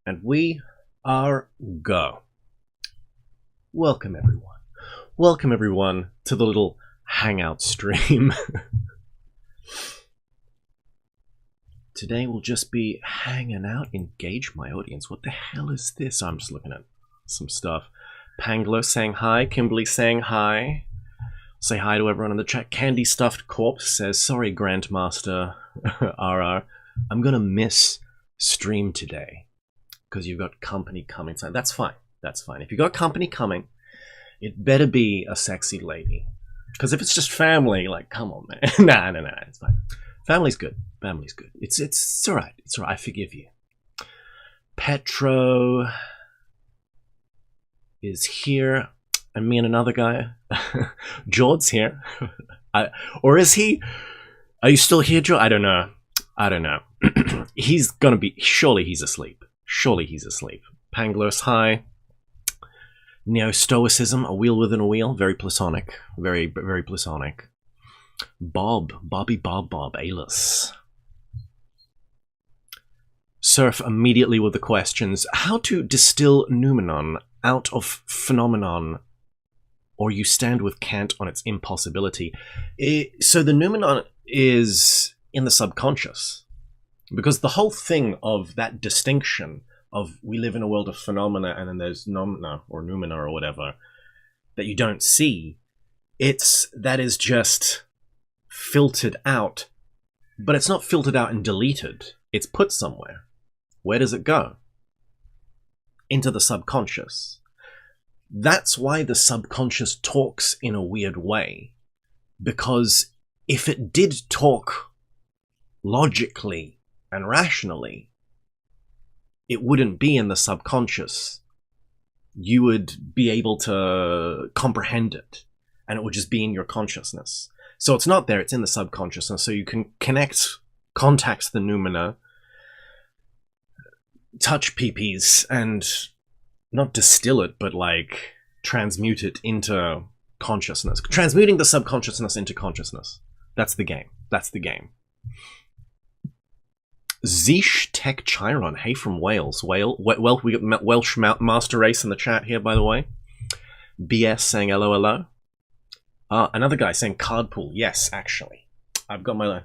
And we are go. Welcome everyone. Welcome everyone to the little Hangout stream. Today we'll just be hanging out, engage my audience. What the hell is this? I'm just looking at some stuff. Panglo saying hi, Kimberly saying hi. Say hi to everyone in the chat. Candy Stuffed Corpse says, sorry Grandmaster RR, I'm gonna miss stream today because you've got company coming. So that's fine. That's fine. If you've got company coming, it better be a sexy lady. Because if it's just family, like, come on, man. Nah, it's fine. Family's good. Family's good. It's alright. It's alright. I forgive you. Petro is here. And me and another guy. George's here. Or is he? Are you still here, George? I don't know. I don't know. He's gonna be... Surely he's asleep. Surely he's asleep. Panglos, hi. Neo-Stoicism, a wheel within a wheel. Very Platonic. Very, very Platonic. Bobby Bob, Alus. Surf immediately with the questions. How to distill noumenon out of phenomenon, or you stand with Kant on its impossibility. So the noumenon is in the subconscious. Because the whole thing of that distinction of we live in a world of phenomena and then there's noumena or whatever that you don't see, that is just filtered out. But it's not filtered out and deleted. It's put somewhere. Where does it go? Into the subconscious. That's why the subconscious talks in a weird way. Because if it did talk logically and rationally, it wouldn't be in the subconscious. You would be able to comprehend it, and it would just be in your consciousness. So it's not there, it's in the subconsciousness, so you can contact the noumena, touch peepees, and not distill it, but like transmute it into consciousness. Transmuting the subconsciousnness into consciousness. That's the game. That's the game. Zeesh Tech Chiron, hey from Wales. We got Welsh Master Race in the chat here, by the way. BS saying hello. Another guy saying card pool. Yes, actually. I've got my...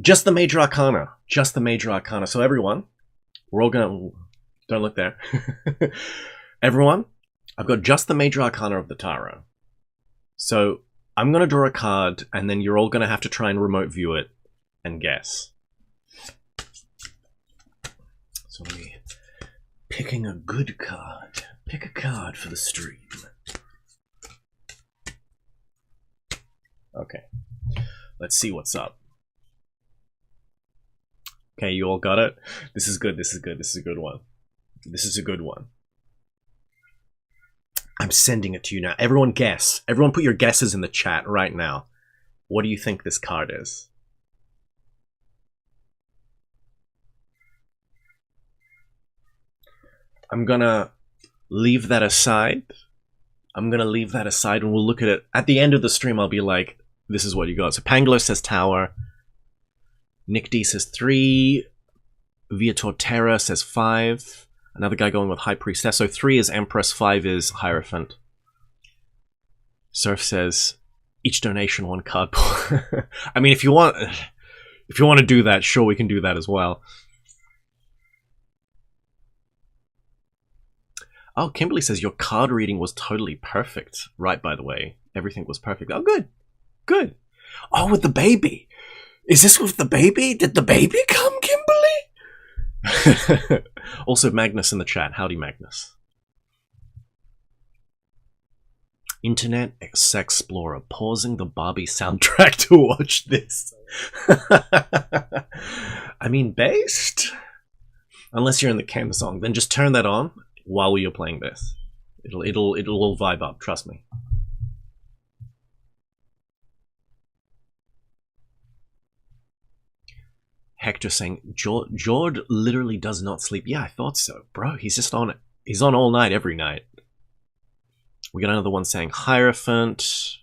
Just the Major Arcana. Just the Major Arcana. So everyone, we're all gonna... Don't look there. Everyone, I've got just the Major Arcana of the Tarot. So I'm gonna draw a card, and then you're all gonna have to try and remote view it and guess. So we're picking a good card. Pick a card for the stream. Okay. Let's see what's up. Okay, you all got it? This is good, this is good, this is a good one. This is a good one. I'm sending it to you now. Everyone guess. Everyone put your guesses in the chat right now. What do you think this card is? I'm gonna leave that aside. I'm gonna leave that aside and we'll look at it. At the end of the stream, I'll be like, this is what you got. So Panglo says Tower. Nick D says 3. Viator Terra says 5. Another guy going with High Priestess. So 3 is Empress, 5 is Hierophant. Surf says each donation 1 card pull. I mean, if you want to do that, sure, we can do that as well. Oh, Kimberly says your card reading was totally perfect. Right, by the way. Everything was perfect. Oh, good. Good. Oh, with the baby. Is this with the baby? Did the baby come, Kimberly? Also, Magnus in the chat. Howdy, Magnus. Internet Sex Explorer. Pausing the Barbie soundtrack to watch this. I mean, based? Unless you're in the Ken song. Then just turn that on while you're playing this. It'll all vibe up, trust me. Hector saying, Jord literally does not sleep. Yeah, I thought so. Bro, he's just on it. He's on all night, every night. We got another one saying Hierophant.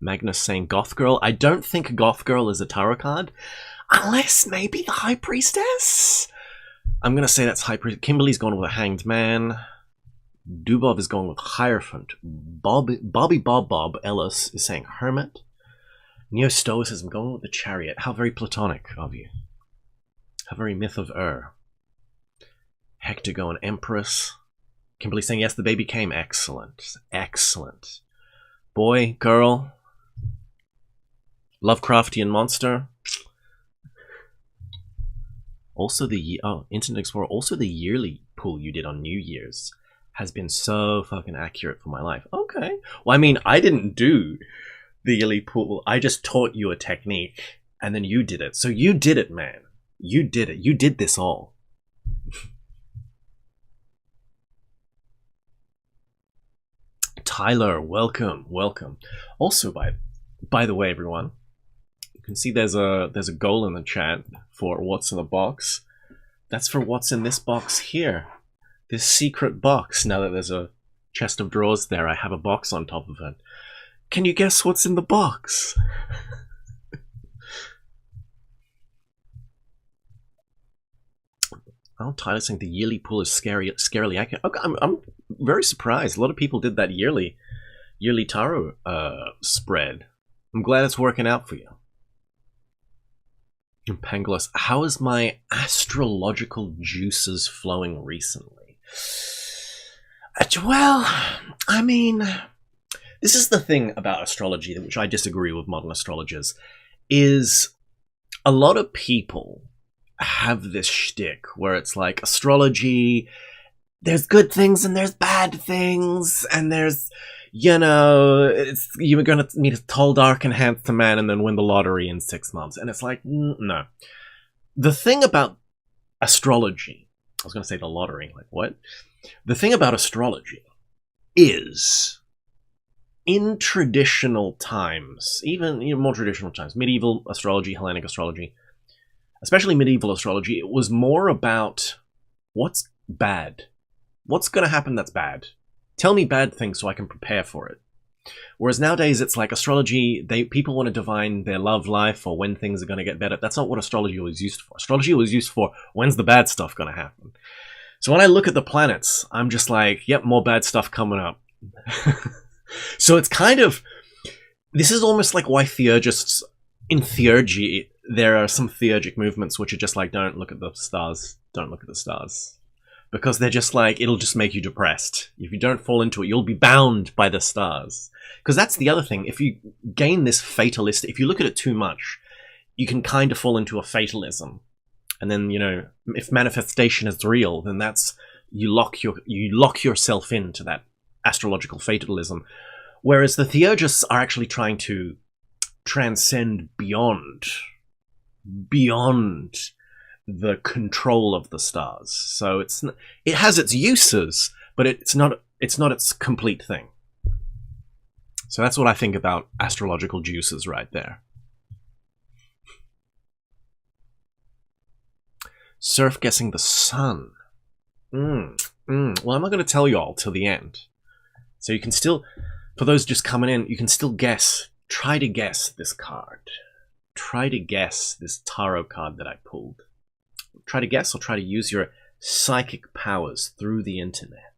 Magnus saying Goth Girl. I don't think Goth Girl is a tarot card. Unless maybe the High Priestess? I'm going to say that's High Priestess. Kimberly's gone with a Hanged Man. Dubov is going with Hierophant. Bobby Bob Ellis is saying Hermit. Neo-Stoicism going with the Chariot. How very Platonic of you. How very Myth of Hector going Empress. Kimberly saying, yes, the baby came. Excellent. Excellent. Boy, girl. Lovecraftian monster. Also the... Oh, Internet Explorer. Also the yearly pull you did on New Year's has been so fucking accurate for my life. Okay. Well, I mean, I didn't do the yearly pull. I just taught you a technique, and then you did it. So you did it, man. You did it. You did this all. Tyler, welcome, welcome. Also, by the way, everyone, you can see there's a goal in the chat for what's in the box. That's for what's in this box here. This secret box. Now that there's a chest of drawers there, I have a box on top of it. Can you guess what's in the box? Oh, Tyler's saying the yearly pool is scarily accurate. Okay, I'm very surprised. A lot of people did that yearly tarot spread. I'm glad it's working out for you. And Panglos, how is my astrological juices flowing recently? Well, I mean, this is the thing about astrology, which I disagree with modern astrologers, is a lot of people have this shtick where it's like astrology, there's good things and there's bad things, and there's, you know, you're going to meet a tall, dark, and handsome man and then win the lottery in 6 months. And it's like, no. The thing about astrology, I was going to say the lottery, like what? The thing about astrology is, in traditional times, even more traditional times, medieval astrology, Hellenic astrology, especially medieval astrology, it was more about what's bad. What's going to happen that's bad? Tell me bad things so I can prepare for it. Whereas nowadays it's like astrology, people want to divine their love life or when things are going to get better. That's not what astrology was used for. Astrology was used for when's the bad stuff going to happen. So when I look at the planets, I'm just like, yep, more bad stuff coming up. So it's kind of, this is almost like why theurgists, in theurgy, there are some theurgic movements which are just like, don't look at the stars, don't look at the stars. Because they're just like, it'll just make you depressed. If you don't fall into it, you'll be bound by the stars. Because that's the other thing. If you gain this fatalistic, if you look at it too much, you can kind of fall into a fatalism. And then, you know, if manifestation is real, then that's, you lock yourself into that astrological fatalism. Whereas the theurgists are actually trying to transcend beyond the control of the stars. So it has its uses, but it's not its complete thing. So that's what I think about astrological juices right there. Surf guessing the sun. Well, I'm not going to tell you all till the end. So you can still, for those just coming in, you can still guess. Try to guess this card. Try to guess this tarot card that I pulled. Try to guess or try to use your psychic powers through the internet.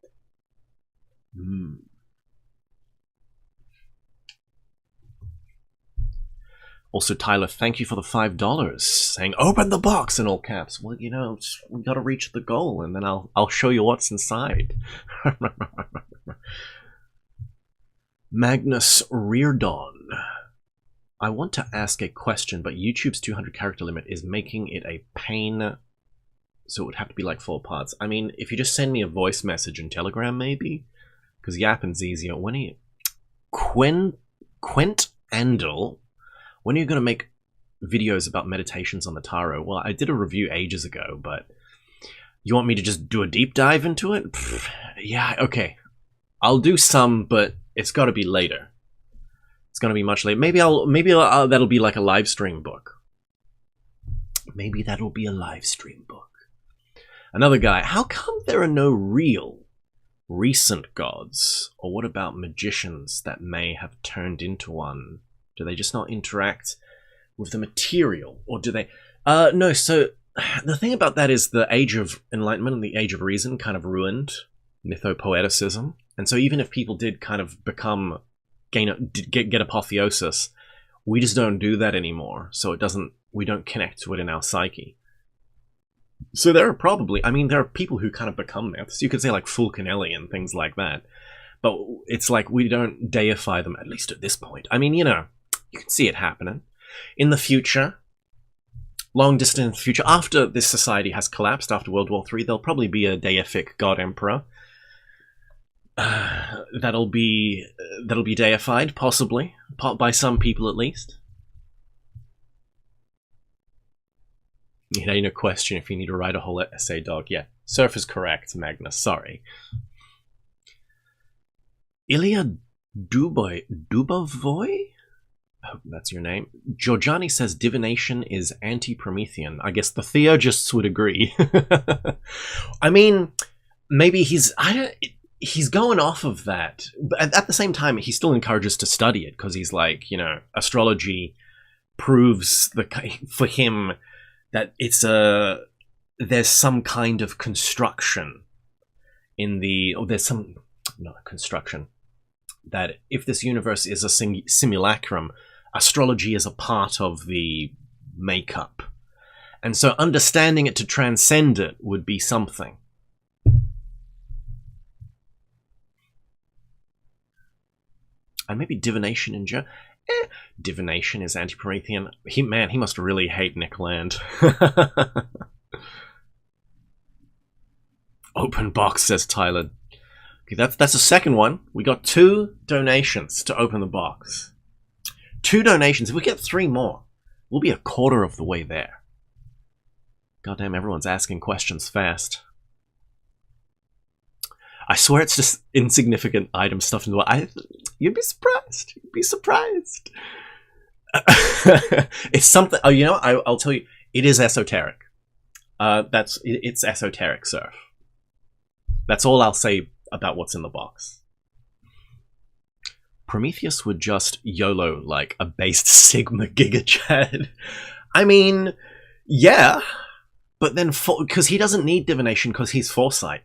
Also, Tyler, thank you for the $5, saying, open the box in all caps. Well, you know, we gotta reach the goal, and then I'll show you what's inside. Magnus Reardon. I want to ask a question, but YouTube's 200 character limit is making it a pain, so it would have to be like 4 parts. I mean, if you just send me a voice message in Telegram, maybe? Because yapping's easier. When are you... Quent Andel... When are you going to make videos about meditations on the tarot? Well, I did a review ages ago, but you want me to just do a deep dive into it? Yeah, okay. I'll do some, but it's got to be later. It's going to be much later. Maybe that'll be like a live stream book. Maybe that'll be a live stream book. Another guy, how come there are no real recent gods? Or what about magicians that may have turned into one? Do they just not interact with the material? Or do they... No, so the thing about that is the Age of Enlightenment and the Age of Reason kind of ruined mythopoeticism. And so even if people did kind of get apotheosis, we just don't do that anymore. So we don't connect to it in our psyche. So there are people who kind of become myths. You could say like Fulcanelli and things like that. But it's like we don't deify them, at least at this point. I mean, you can see it happening. In the future, long distant future, after this society has collapsed, after World War III, there'll probably be a deific god emperor. That'll be deified, possibly, by some people at least. Question if you need to write a whole essay, dog. Yeah, Surf is correct, Magnus, sorry. Ilya Dubavoy? I hope that's your name. Georgiani says divination is anti-Promethean. I guess the theurgists would agree. I mean, maybe he's going off of that. But at the same time, he still encourages to study it, because he's like, astrology proves for him that there's some kind of construction that if this universe is a simulacrum, astrology is a part of the makeup. And so understanding it to transcend it would be something. And maybe divination in general. Divination is anti-Promethean. He must really hate Nick Land. Open box, says Tyler. Okay, that's the second one. We got 2 donations to open the box. 2 donations. If we get 3 more, we'll be a quarter of the way there. Goddamn, everyone's asking questions fast. I swear it's just insignificant item stuff in the you'd be surprised. You'd be surprised. It's something. Oh, I'll tell you. It is esoteric. It's esoteric, Surf. That's all I'll say about what's in the box. Prometheus would just YOLO like a based Sigma Gigachad. I mean, yeah, but then because he doesn't need divination because he's foresight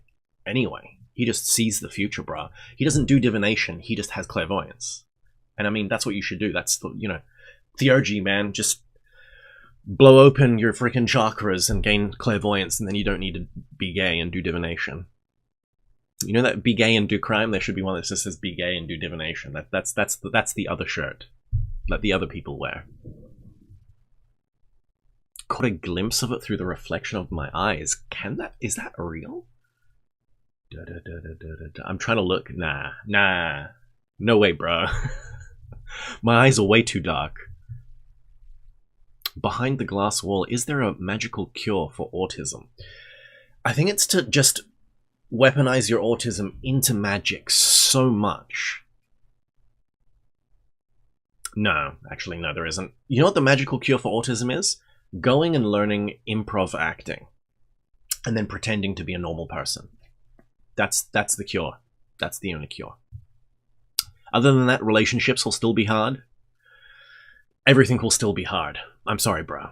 anyway. He just sees the future, bruh. He doesn't do divination. He just has clairvoyance. And I mean, that's what you should do. That's the, theurgy, man. Just blow open your freaking chakras and gain clairvoyance, and then you don't need to be gay and do divination. You know that be gay and do crime? There should be one that just says be gay and do divination. That's the other shirt that the other people wear. Caught a glimpse of it through the reflection of my eyes. Is that real? I'm trying to look. Nah. No way, bro. My eyes are way too dark. Behind the glass wall, is there a magical cure for autism? I think it's to just weaponize your autism into magic so much. No, actually, no, there isn't. You know what the magical cure for autism is? Going and learning improv acting. And then pretending to be a normal person. That's the cure. That's the only cure. Other than that, relationships will still be hard. Everything will still be hard. I'm sorry, bro.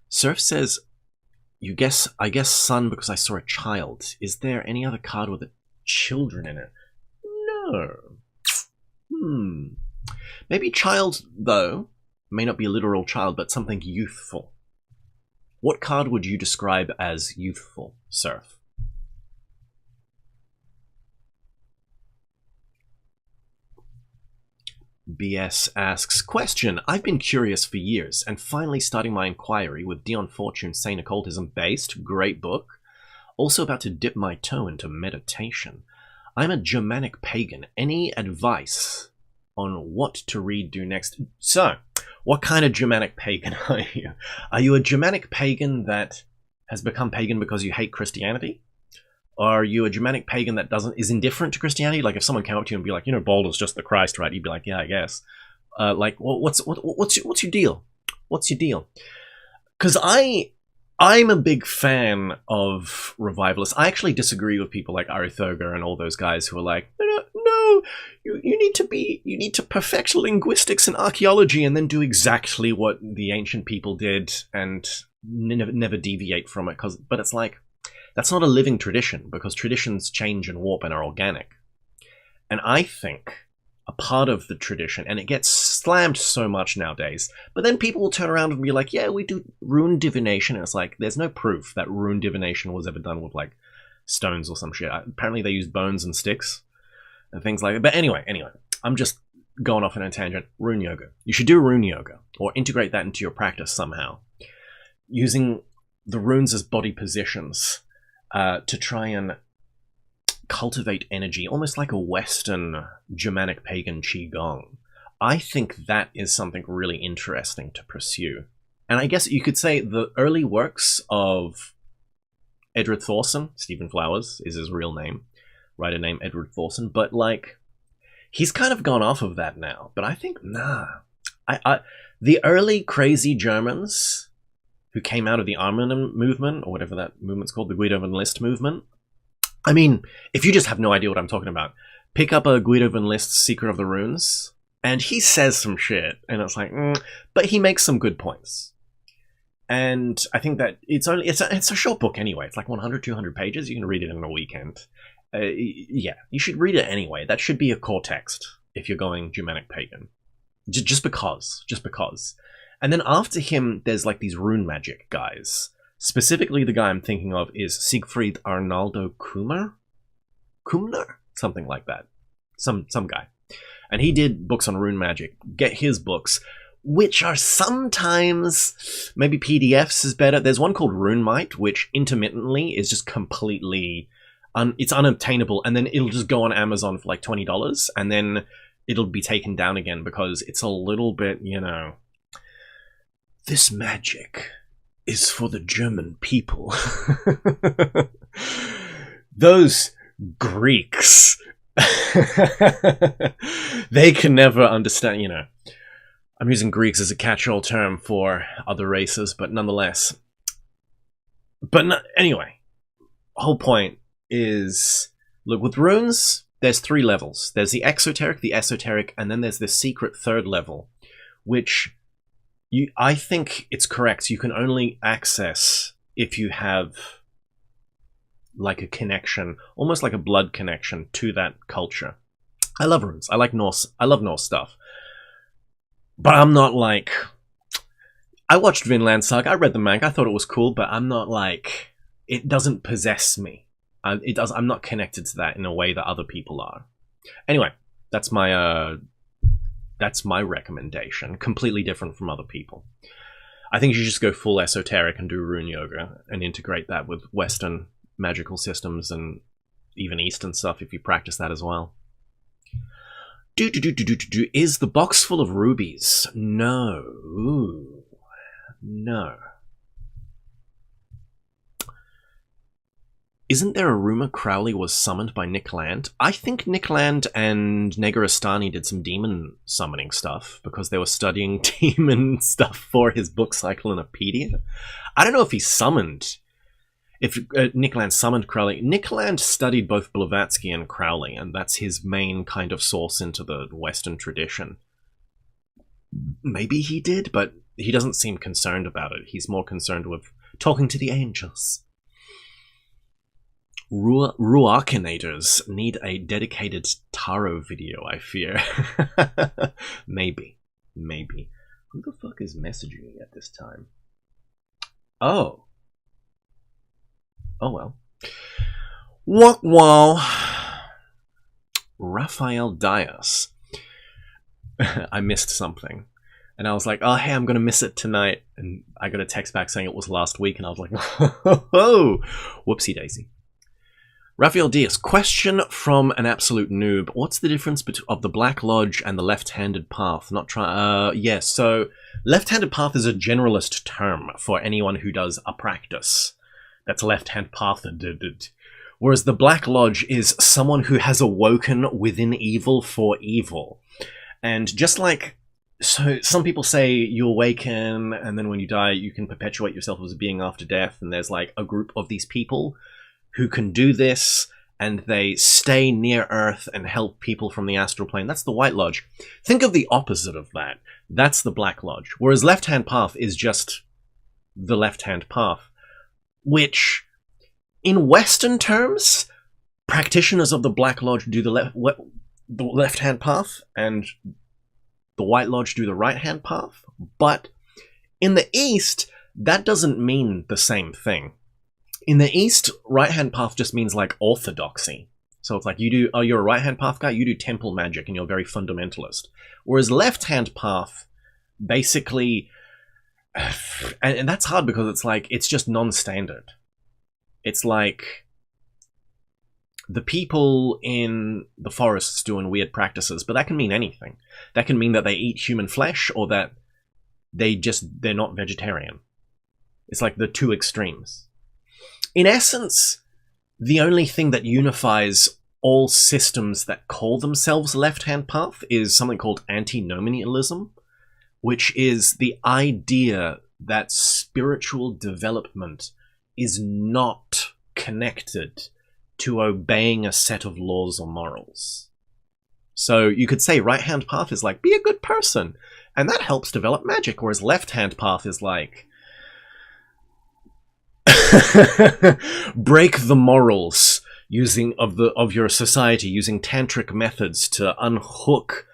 Surf says, I guess son because I saw a child. Is there any other card with children in it? No. Maybe child, though, may not be a literal child, but something youthful. What card would you describe as youthful, Surf? BS asks, question, I've been curious for years and finally starting my inquiry with Dion Fortune Sane Occultism based, great book. Also about to dip my toe into meditation. I'm a Germanic pagan. Any advice on what to read, do next? So, what kind of Germanic pagan are you? Are you a Germanic pagan that has become pagan because you hate Christianity? Or are you a Germanic pagan that is indifferent to Christianity? Like if someone came up to you and be like, Baldur's just the Christ, right? You'd be like, yeah, I guess. What's your deal? What's your deal? Because I'm a big fan of revivalists. I actually disagree with people like Arithoga and all those guys who are like, no, no, you need to perfect linguistics and archaeology and then do exactly what the ancient people did and never deviate from it. But it's like, that's not a living tradition, because traditions change and warp and are organic. And I think a part of the tradition, and it gets slammed so much nowadays, but then people will turn around and be like, yeah, we do rune divination. And it's like, there's no proof that rune divination was ever done with, like, stones or some shit. Apparently they use bones and sticks and things like that. But anyway, I'm just going off on a tangent. Rune yoga. You should do rune yoga, or integrate that into your practice somehow, using the runes as body positions to try and cultivate energy, almost like a Western Germanic pagan qigong. I think that is something really interesting to pursue. And I guess you could say the early works of Edward Thorson, Stephen Flowers is his real name, writer named Edward Thorson, but like, he's kind of gone off of that now. But I think, the early crazy Germans who came out of the Armanen movement, or whatever that movement's called, the Guido van List movement. I mean, if you just have no idea what I'm talking about, pick up a Guido van List's Secret of the Runes, and he says some shit, and it's like, but he makes some good points. And I think that it's a short book anyway. It's like 100, 200 pages. You can read it in a weekend. Yeah, you should read it anyway. That should be a core text if you're going Germanic pagan. Just because. And then after him, there's like these rune magic guys. Specifically, the guy I'm thinking of is Siegfried Arnaldo Kummer? Something like that. Some guy. And he did books on rune magic. Get his books, which are sometimes, maybe PDFs is better. There's one called Rune Might, which intermittently is just completely, it's unobtainable. And then it'll just go on Amazon for like $20. And then it'll be taken down again because it's a little bit, you know, this magic is for the German people. Those Greeks, they can never understand, you know. I'm using Greeks as a catch-all term for other races, but nonetheless. Anyway, whole point is, look, with runes, there's 3 levels. There's the exoteric, the esoteric, and then there's this secret 3rd level, which I think it's correct. You can only access if you have like a connection, almost like a blood connection to that culture. I love runes. I like Norse. I love Norse stuff. But I'm not like... I watched Vinland Saga. I read the manga. I thought it was cool, but I'm not like... It doesn't possess me. I'm not connected to that in a way that other people are. Anyway, that's my recommendation. Completely different from other people. I think you should just go full esoteric and do rune yoga and integrate that with Western magical systems and even Eastern stuff if you practice that as well. Is the box full of rubies? No. Ooh. No. Isn't there a rumor Crowley was summoned by Nick Land? I think Nick Land and Negarestani did some demon summoning stuff because they were studying demon stuff for his book Cyclonopedia. I don't know if he summoned... If Nick Land summoned Crowley. Nick Land studied both Blavatsky and Crowley, and that's his main kind of source into the Western tradition. Maybe he did, but he doesn't seem concerned about it. He's more concerned with talking to the angels. Ruachinators need a dedicated tarot video, I fear. Maybe. Who the fuck is messaging me at this time? Oh well. Wow. Raphael Dias. I missed something. And I was like, oh, hey, I'm going to miss it tonight. And I got a text back saying it was last week. And I was like, oh, whoopsie daisy. Raphael Diaz, question from an absolute noob. What's the difference of the Black Lodge and the left-handed path? Yes, so left-handed path is a generalist term for anyone who does a practice. That's left-hand path. Whereas the Black Lodge is someone who has awoken within evil for evil. And just like... So some people say you awaken, and then when you die, you can perpetuate yourself as a being after death, and there's like a group of these people who can do this, and they stay near Earth and help people from the astral plane. That's the White Lodge. Think of the opposite of that. That's the Black Lodge. Whereas Left Hand Path is just the Left Hand Path, which, in Western terms, practitioners of the Black Lodge do the Left Hand Path, and the White Lodge do the Right Hand Path. But in the East, that doesn't mean the same thing. In the East, Right Hand Path just means like orthodoxy. So it's like you're a Right Hand Path guy, you do temple magic and you're very fundamentalist. Whereas Left Hand Path, basically, and that's hard because it's like, it's just non-standard. It's like the people in the forests doing weird practices, but that can mean anything. That can mean that they eat human flesh, or that they're not vegetarian. It's like the two extremes. In essence, the only thing that unifies all systems that call themselves Left-Hand Path is something called antinomianism, which is the idea that spiritual development is not connected to obeying a set of laws or morals. So you could say Right-Hand Path is like, be a good person, and that helps develop magic, whereas Left-Hand Path is like, break the morals of your society using tantric methods to unhook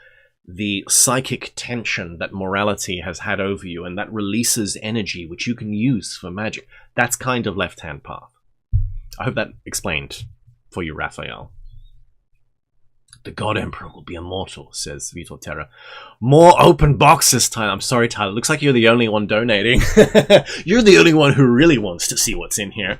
the psychic tension that morality has had over you, and that releases energy which you can use for magic. That's kind of Left-Hand Path. I hope that explained for you, Raphael. The God Emperor will be immortal, says Vitor Terra. More open boxes, Tyler. I'm sorry, Tyler. Looks like you're the only one donating. You're the only one who really wants to see what's in here.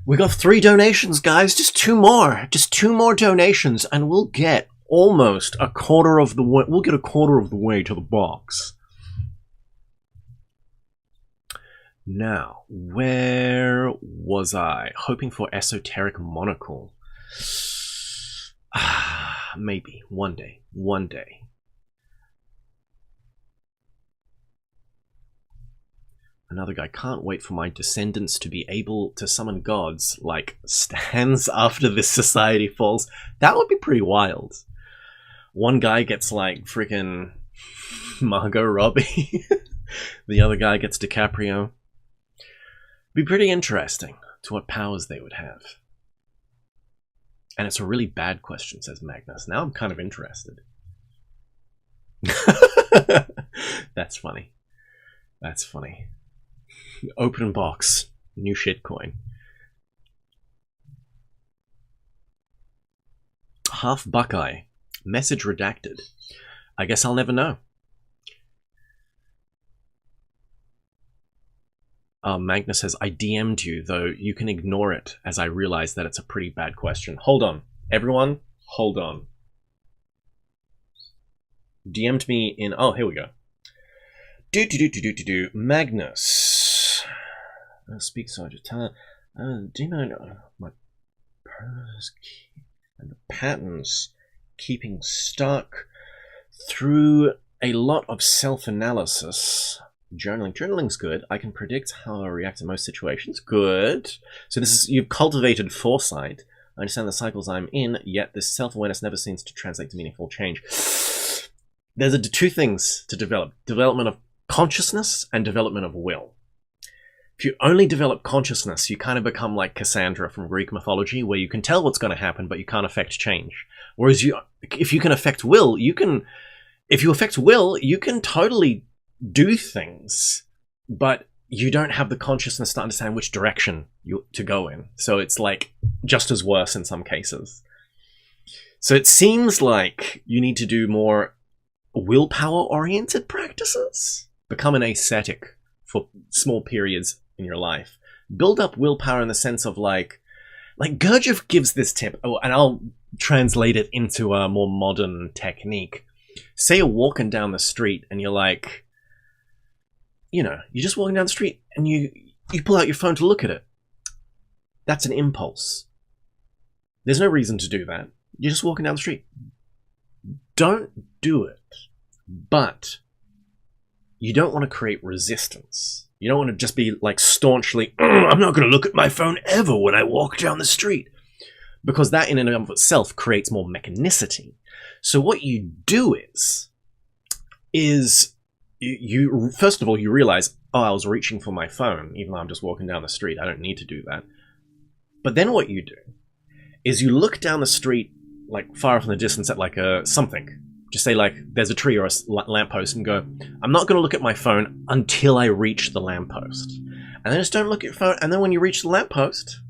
We got 3 donations, guys. Just 2 more. Just 2 more donations, and we'll get almost a quarter of the way. We'll get a quarter of the way to the box. Now, where was I? Hoping for esoteric monocle. Maybe. One day. One day. Another guy, can't wait for my descendants to be able to summon gods like stands after this society falls. That would be pretty wild. One guy gets like freaking Margot Robbie. The other guy gets DiCaprio. Be pretty interesting to what powers they would have. And it's a really bad question, says Magnus. Now I'm kind of interested. That's funny. That's funny. Open box. New shitcoin. Half Buckeye. Message redacted. I guess I'll never know. Magnus says, I DM'd you, though you can ignore it, as I realize that it's a pretty bad question. Hold on. Everyone, hold on. DM'd me in... Oh, here we go. Magnus. Speak Sergeant. Do you know my and the patterns keeping stuck through a lot of self-analysis? Journaling. Journaling's good. I can predict how I react to most situations. Good. So this is, you've cultivated foresight. I understand the cycles I'm in, yet this self-awareness never seems to translate to meaningful change. There's 2 things to develop. Development of consciousness and development of will. If you only develop consciousness, you kind of become like Cassandra from Greek mythology, where you can tell what's going to happen, but you can't affect change. Whereas if you can affect will, if you affect will, you can totally do things, but you don't have the consciousness to understand which direction to go in. So it's like just as worse in some cases. So it seems like you need to do more willpower-oriented practices. Become an ascetic for small periods in your life. Build up willpower in the sense of like Gurdjieff gives this tip, and I'll translate it into a more modern technique. Say you're walking down the street and you're like, you know, you're just walking down the street and you pull out your phone to look at it. That's an impulse. There's no reason to do that. You're just walking down the street. Don't do it. But you don't want to create resistance. You don't want to just be like staunchly, I'm not going to look at my phone ever when I walk down the street. because that in and of itself creates more mechanicity. So what you do is you first of all, you realize, oh, I was reaching for my phone, even though I'm just walking down the street. I don't need to do that. But then what you do is you look down the street, like far off in the distance at like something. Just say like there's a tree or a lamppost and go, I'm not going to look at my phone until I reach the lamppost. And then just don't look at your phone. And then when you reach the lamppost,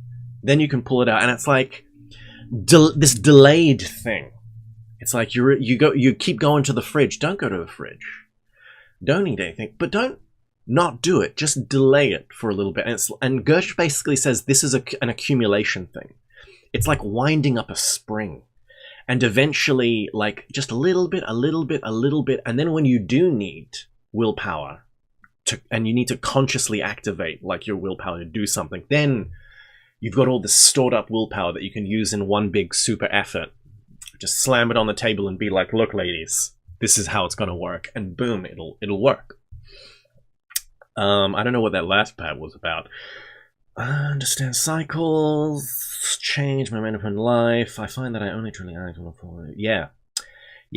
then you can pull it out. And it's like this delayed thing. It's like you keep going to the fridge. Don't go to the fridge. Don't eat anything. But don't not do it. Just delay it for a little bit. And Gersh basically says this is an accumulation thing. It's like winding up a spring. And eventually, like, just a little bit, and then when you do need willpower, and you need to consciously activate, like, your willpower to do something, then you've got all this stored up willpower that you can use in one big super effort. Just slam it on the table and be like, look, ladies, this is how it's going to work. And boom, it'll work. I don't know what that last part was about. Understand cycles, change momentum in life. I find that I only truly act on a yeah.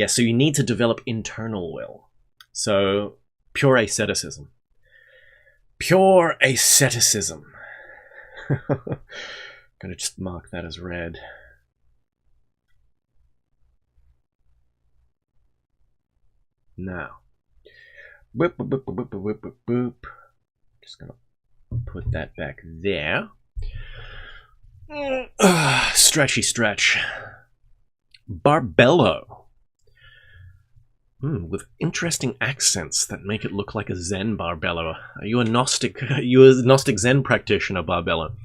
So you need to develop internal will. So pure asceticism. Pure asceticism. Gonna just mark that as red. Now. Boop, boop, boop, boop, boop, boop, boop. Just gonna put that back there. Stretchy stretch. Barbello. With interesting accents that make it look like a Zen Barbello. Are you a Gnostic? Are you a Gnostic Zen practitioner, Barbello?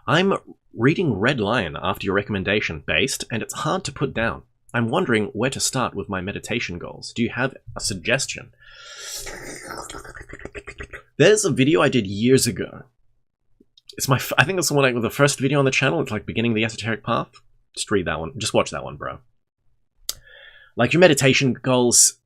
I'm reading Red Lion after your recommendation, based, and it's hard to put down. I'm wondering where to start with my meditation goals. Do you have a suggestion? There's a video I did years ago. It's I think it's the first video on the channel. It's like beginning the esoteric path. Just read that one. Just watch that one, bro. Like your meditation goals,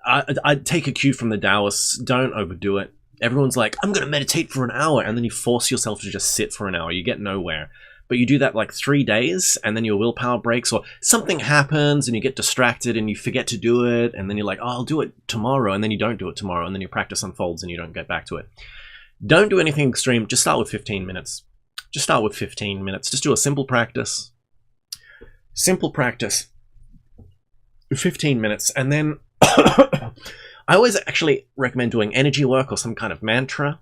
I'd take a cue from the Taoists. Don't overdo it. Everyone's like, I'm going to meditate for an hour. And then you force yourself to just sit for an hour. You get nowhere. But you do that like 3 days and then your willpower breaks or something happens and you get distracted and you forget to do it. And then you're like, oh, I'll do it tomorrow. And then you don't do it tomorrow. And then your practice unfolds and you don't get back to it. Don't do anything extreme. Just start with 15 minutes. Just start with 15 minutes. Just do a simple practice. Simple practice. 15 minutes. And then I always actually recommend doing energy work or some kind of mantra,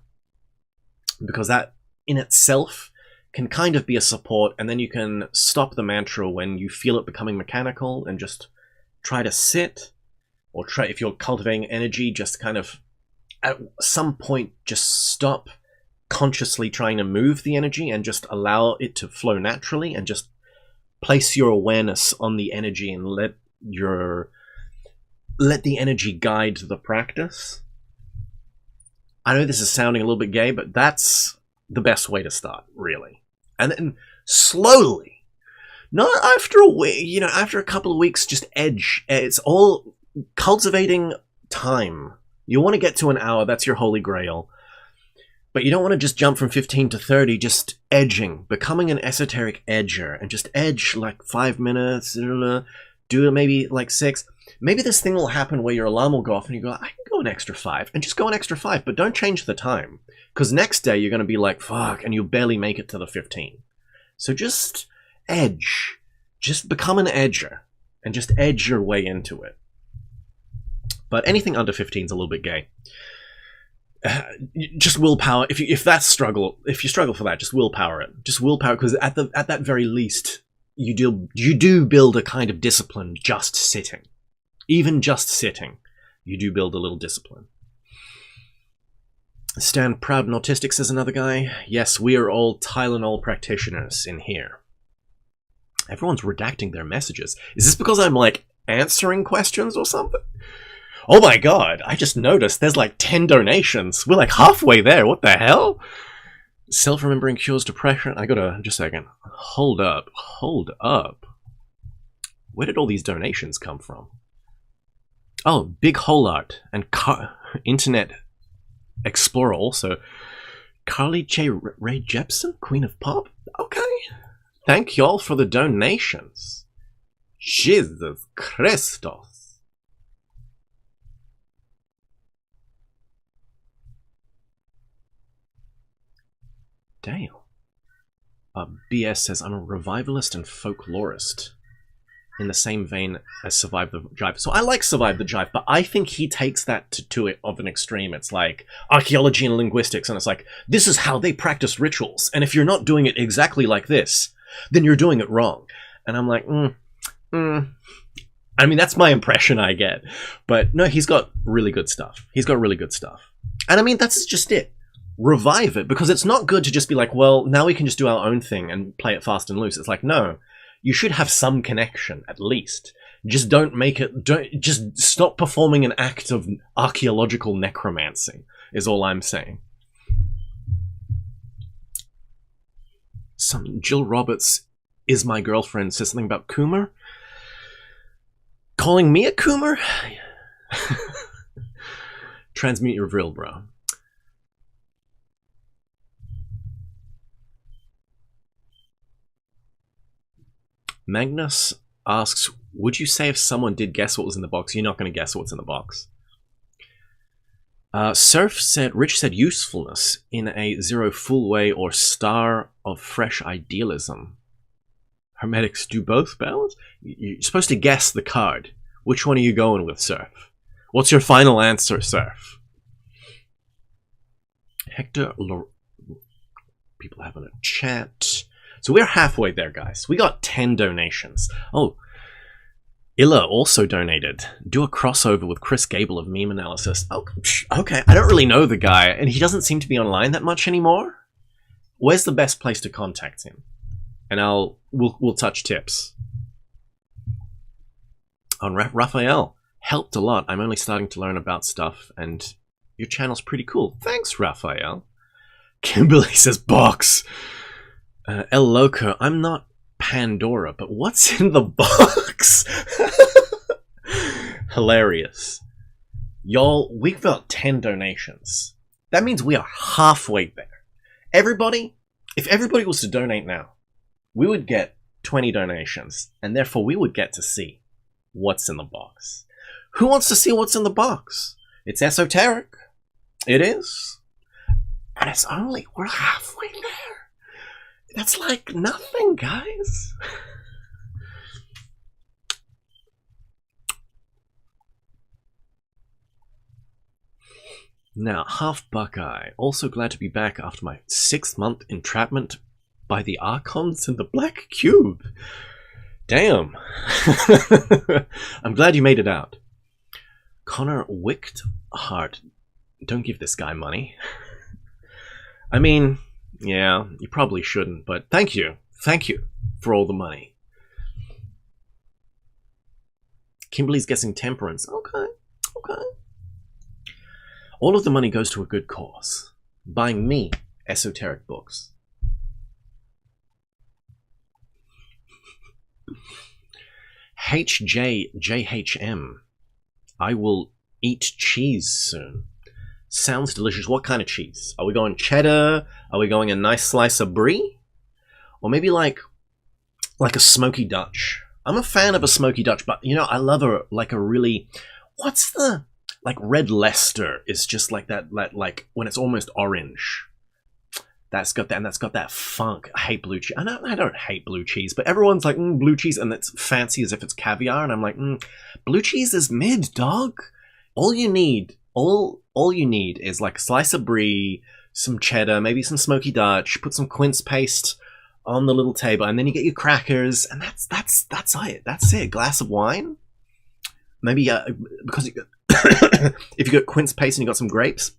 because that in itself can kind of be a support, and then you can stop the mantra when you feel it becoming mechanical and just try to sit, or try, if you're cultivating energy, just kind of at some point just stop consciously trying to move the energy and just allow it to flow naturally, and just place your awareness on the energy and let the energy guide the practice. I know this is sounding a little bit gay, but that's the best way to start, really. And then slowly, not after a week, after a couple of weeks, just edge. It's all cultivating time. You want to get to an hour, that's your holy grail. But you don't want to just jump from 15 to 30, just edging, becoming an esoteric edger, and just edge like 5 minutes, do it maybe like 6. Maybe this thing will happen where your alarm will go off and you go, I can go an extra 5, and just go an extra 5, but don't change the time. Because next day you're going to be like, fuck, and you'll barely make it to the 15. So just edge. Just become an edger, and just edge your way into it. But anything under 15 is a little bit gay. Just willpower. If you struggle for that, just willpower it. Just willpower, because at that very least, you do build a kind of discipline just sitting. Even just sitting, you do build a little discipline. Stand proud and autistic, says another guy. Yes, we are all Tylenol practitioners in here. Everyone's redacting their messages. Is this because I'm like answering questions or something? Oh my god, I just noticed there's like 10 donations. We're like halfway there. What the hell? Self-remembering cures depression. I gotta, just a second. Hold up. Where did all these donations come from? Oh, Big Hole Art and Internet Explorer also. Carly J. Ray Jepsen, Queen of Pop? Okay. Thank y'all for the donations. Jesus Christos. Damn. BS says, I'm a revivalist and folklorist. In the same vein as Survive the Jive. So I like Survive the Jive, but I think he takes that to it of an extreme. It's like archaeology and linguistics, and it's like, this is how they practice rituals, and if you're not doing it exactly like this, then you're doing it wrong. And I'm like, I mean, that's my impression I get. But no, he's got really good stuff. He's got really good stuff. And I mean, that's just it. Revive it, because it's not good to just be like, well, now we can just do our own thing and play it fast and loose. It's like, no. You should have some connection, at least. Just don't just stop performing an act of archaeological necromancy, is all I'm saying. Jill Roberts is my girlfriend says something about Coomer. Calling me a Coomer? Transmute your vril, bro. Magnus asks, would you say if someone did guess what was in the box, you're not going to guess what's in the box? Rich said usefulness in a zero full way or star of fresh idealism. Hermetics do both balance? You're supposed to guess the card. Which one are you going with, Surf? What's your final answer, Surf? Hector, people having a chat. So we're halfway there, guys. We got 10 donations. Oh, Illa also donated. Do a crossover with Chris Gable of Meme Analysis. Oh, okay. I don't really know the guy, and he doesn't seem to be online that much anymore. Where's the best place to contact him? And we'll touch tips. On Raphael, helped a lot. I'm only starting to learn about stuff, and your channel's pretty cool. Thanks, Raphael. Kimberly says box. El Loco, I'm not Pandora, but what's in the box? Hilarious. Y'all, we've got 10 donations. That means we are halfway there. Everybody, if everybody was to donate now, we would get 20 donations, and therefore we would get to see what's in the box. Who wants to see what's in the box? It's esoteric. It is. And it's only, we're halfway there. That's like nothing, guys. Now, Half Buckeye. Also glad to be back after my 6-month entrapment by the Archons in the Black Cube. Damn. I'm glad you made it out. Connor Wichtheart. Don't give this guy money. I mean... yeah, you probably shouldn't, but thank you. Thank you for all the money. Kimberly's guessing temperance. Okay, okay. All of the money goes to a good cause. Buying me esoteric books. HJJHM. I will eat cheese soon. Sounds delicious. What kind of cheese? Are we going cheddar? Are we going a nice slice of brie? Or maybe like a smoky Dutch? I'm a fan of a smoky Dutch, but you know, I love a really... what's the... like red Leicester is just like that, like when it's almost orange. That's got that, and that's got that funk. I hate blue cheese. I don't hate blue cheese, but everyone's like, blue cheese, and it's fancy as if it's caviar, and I'm like, blue cheese is mid, dog. All you need is like a slice of brie, some cheddar, maybe some smoky Dutch, put some quince paste on the little table, and then you get your crackers, and that's it. That's it. Glass of wine. Maybe because if you got quince paste and you got some grapes,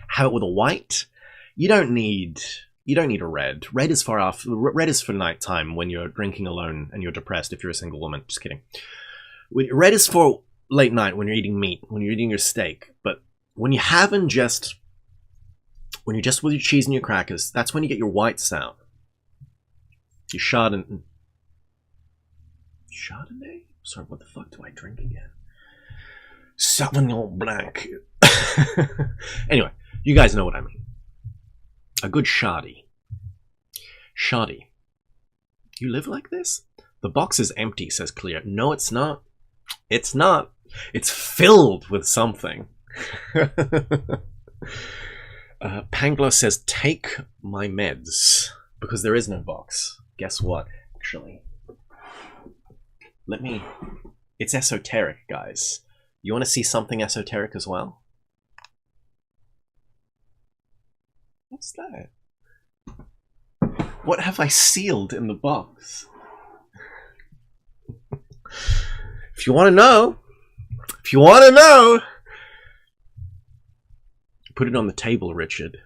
have it with a white. You don't need a red. Red is far off. Red is for nighttime when you're drinking alone and you're depressed. If you're a single woman, just kidding. Red is for late night when you're eating meat, when you're eating your steak. But when you're just with your cheese and your crackers, that's when you get your whites out. Your Chardonnay. Sorry, what the fuck do I drink again? Sauvignon Blanc. Anyway, you guys know what I mean. A good shoddy. Shoddy. You live like this? The box is empty, says Clear. No, it's not. It's not. It's filled with something. Pangler says, take my meds. Because there is no box. Guess what? Actually, it's esoteric, guys. You want to see something esoteric as well? What's that? What have I sealed in the box? If you want to know, put it on the table, Richard.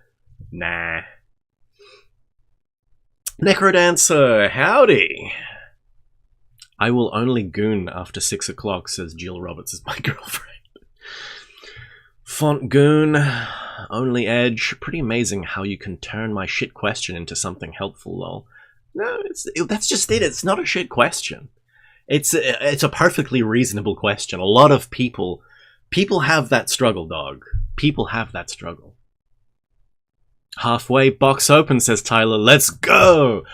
Nah. Necrodancer, howdy. I will only goon after 6 o'clock, says Jill Roberts, is my girlfriend. Font goon, only edge. Pretty amazing how you can turn my shit question into something helpful, lol. No, that's just it. It's not a shit question. It's a perfectly reasonable question. A lot of people have that struggle, dog. People have that struggle. Halfway, box open, says Tyler. Let's go!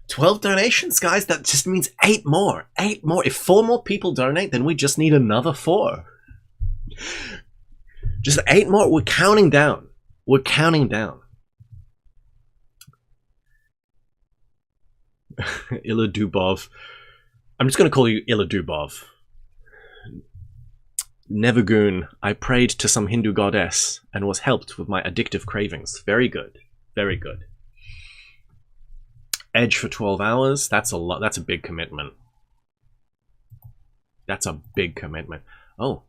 12 donations, guys. That just means 8 more. 8 more. If 4 more people donate, then we just need another 4. Just 8 more. We're counting down. We're counting down. Illa Dubov. I'm just going to call you Illa Dubov. Nevergoon. I prayed to some Hindu goddess and was helped with my addictive cravings. Very good. Very good. Edge for 12 hours. That's a lot. That's a big commitment. That's a big commitment. Oh.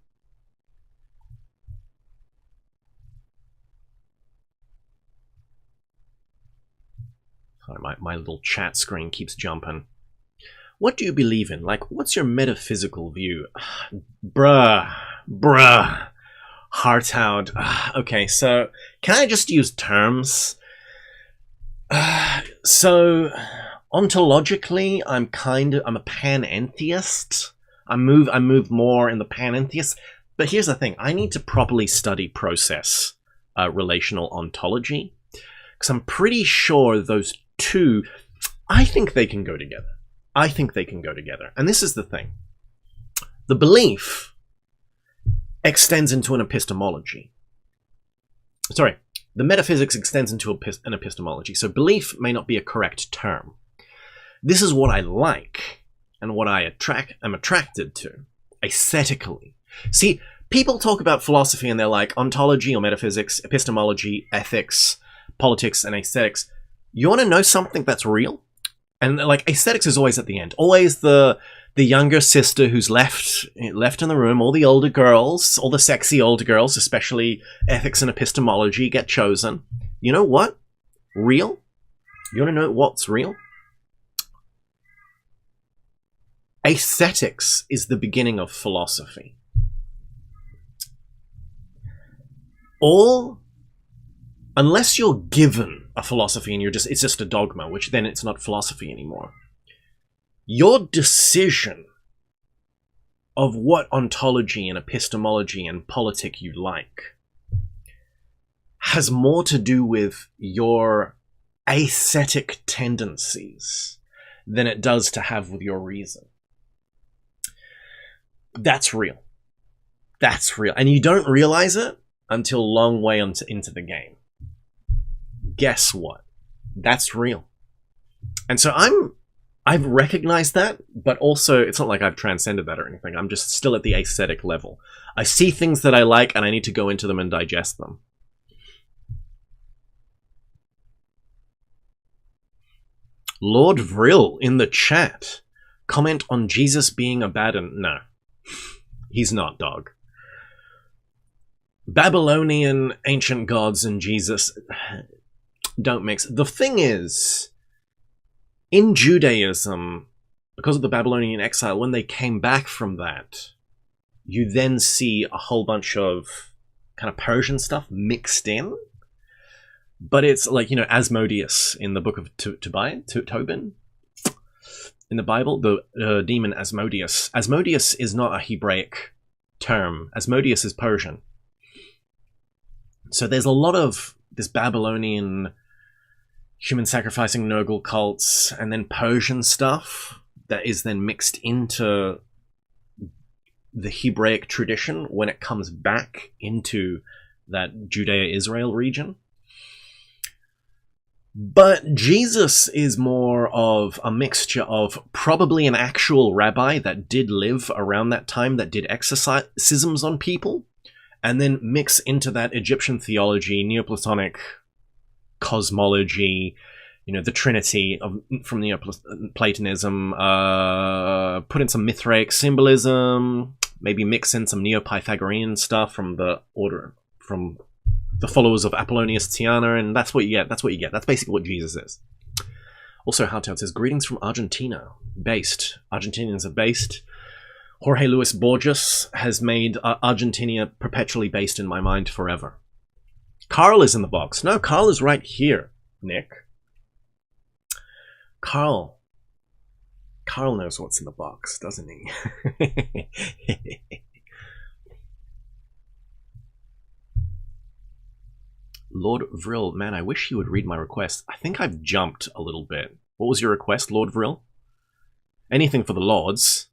Sorry, my little chat screen keeps jumping. What do you believe in? Like, what's your metaphysical view? Bruh. Heartout. Okay, so can I just use terms? So ontologically, I'm a panentheist. I move more in the panentheist. But here's the thing: I need to properly study process relational ontology, because I'm pretty sure those two. I think they can go together. I think they can go together. And this is the thing: the belief extends into an epistemology. Sorry. The metaphysics extends into an epistemology, so belief may not be a correct term. This is what I like, and what I am attracted to, aesthetically. See, people talk about philosophy and they're like, ontology or metaphysics, epistemology, ethics, politics, and aesthetics. You want to know something that's real? And like, aesthetics is always at the end. Always the younger sister who's left in the room. All the older girls, all the sexy older girls, especially ethics and epistemology, get chosen. You know what? Real? You want to know what's real? Aesthetics is the beginning of philosophy. Unless you're given a philosophy and it's just a dogma, which then it's not philosophy anymore. Your decision of what ontology and epistemology and politic you like has more to do with your aesthetic tendencies than it does to have with your reason. That's real. That's real. And you don't realize it until long way into the game. Guess what? That's real. And so I've recognized that, but also it's not like I've transcended that or anything. I'm just still at the aesthetic level. I see things that I like and I need to go into them and digest them. Lord Vril in the chat. Comment on Jesus being a bad and no. He's not, dog. Babylonian ancient gods and Jesus don't mix. The thing is, in Judaism, because of the Babylonian exile, when they came back from that, you then see a whole bunch of kind of Persian stuff mixed in. But it's like, you know, Asmodeus in the book of Tobin. In the Bible, the demon Asmodeus. Asmodeus is not a Hebraic term. Asmodeus is Persian. So there's a lot of this Babylonian human sacrificing Nogel cults, and then Persian stuff that is then mixed into the Hebraic tradition when it comes back into that Judea-Israel region. But Jesus is more of a mixture of probably an actual rabbi that did live around that time, that did exorcisms on people, and then mix into that Egyptian theology, Neoplatonic cosmology, the Trinity from Neoplatonism, put in some Mithraic symbolism, maybe mix in some Neo-Pythagorean stuff from the followers of Apollonius Tiana, and that's what you get. That's That's basically what Jesus is. Also, Howtown says, greetings from Argentina. Based. Argentinians are based. Jorge Luis Borges has made Argentina perpetually based in my mind forever. Carl is in the box. No, Carl is right here, Nick. Carl knows what's in the box, doesn't he? Lord Vril, man, I wish you would read my request. I think I've jumped a little bit. What was your request, Lord Vril? Anything for the Lords.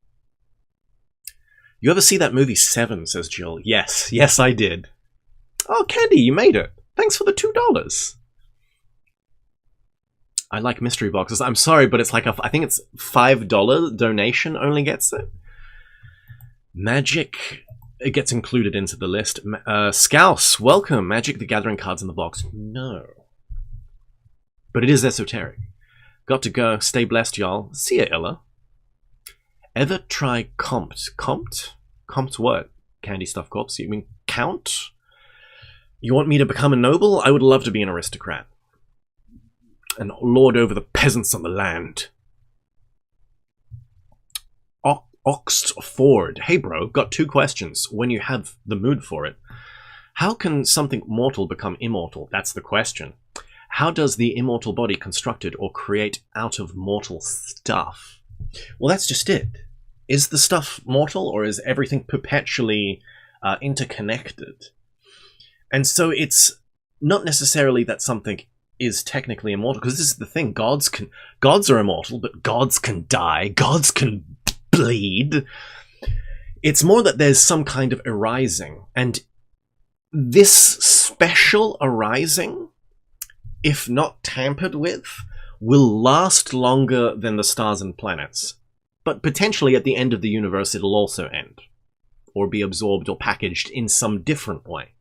You ever see that movie Seven, says Jill. Yes, I did. Oh, Candy, you made it. Thanks for the $2. I like mystery boxes. I'm sorry, but it's like I think it's $5 donation only gets it. Magic, it gets included into the list. Scouse, welcome. Magic the Gathering cards in the box. No. But it is esoteric. Got to go. Stay blessed, y'all. See ya, Ella. Ever try Compt? Compt? Compt what? Candy Stuff Corpse? You mean Count? You want me to become a noble? I would love to be an aristocrat. And lord over the peasants on the land. Oxford. Hey bro, got 2 questions when you have the mood for it. How can something mortal become immortal? That's the question. How does the immortal body constructed or create out of mortal stuff? Well, that's just it. Is the stuff mortal, or is everything perpetually interconnected? And so it's not necessarily that something is technically immortal, because this is the thing. Gods are immortal, but gods can die. Gods can bleed. It's more that there's some kind of arising, and this special arising, if not tampered with, will last longer than the stars and planets. But potentially at the end of the universe it'll also end, or be absorbed or packaged in some different way.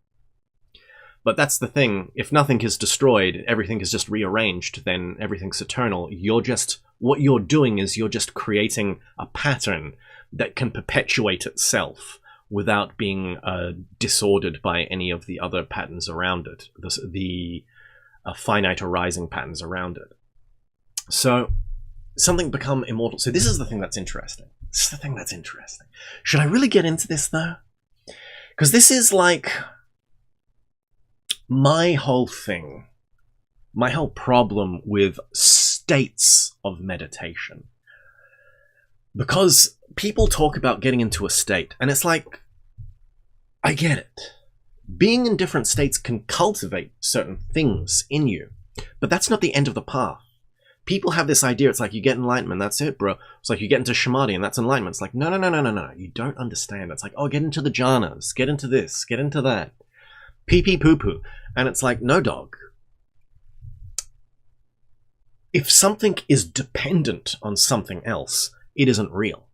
But that's the thing. If nothing is destroyed, everything is just rearranged, then everything's eternal. What you're doing is you're just creating a pattern that can perpetuate itself without being disordered by any of the other patterns around it, the finite arising patterns around it. So something become immortal. So this is the thing that's interesting. Should I really get into this though? Because this is like my whole thing, my whole problem with states of meditation. Because people talk about getting into a state, and it's like, I get it. Being in different states can cultivate certain things in you, but that's not the end of the path. People have this idea, it's like, you get enlightenment, that's it, bro. It's like, you get into Samadhi, and that's enlightenment. It's like, no. You don't understand. It's like, oh, get into the jhanas, get into this, get into that. Pee-pee poo-poo. And it's like, no, dog. If something is dependent on something else, it isn't real.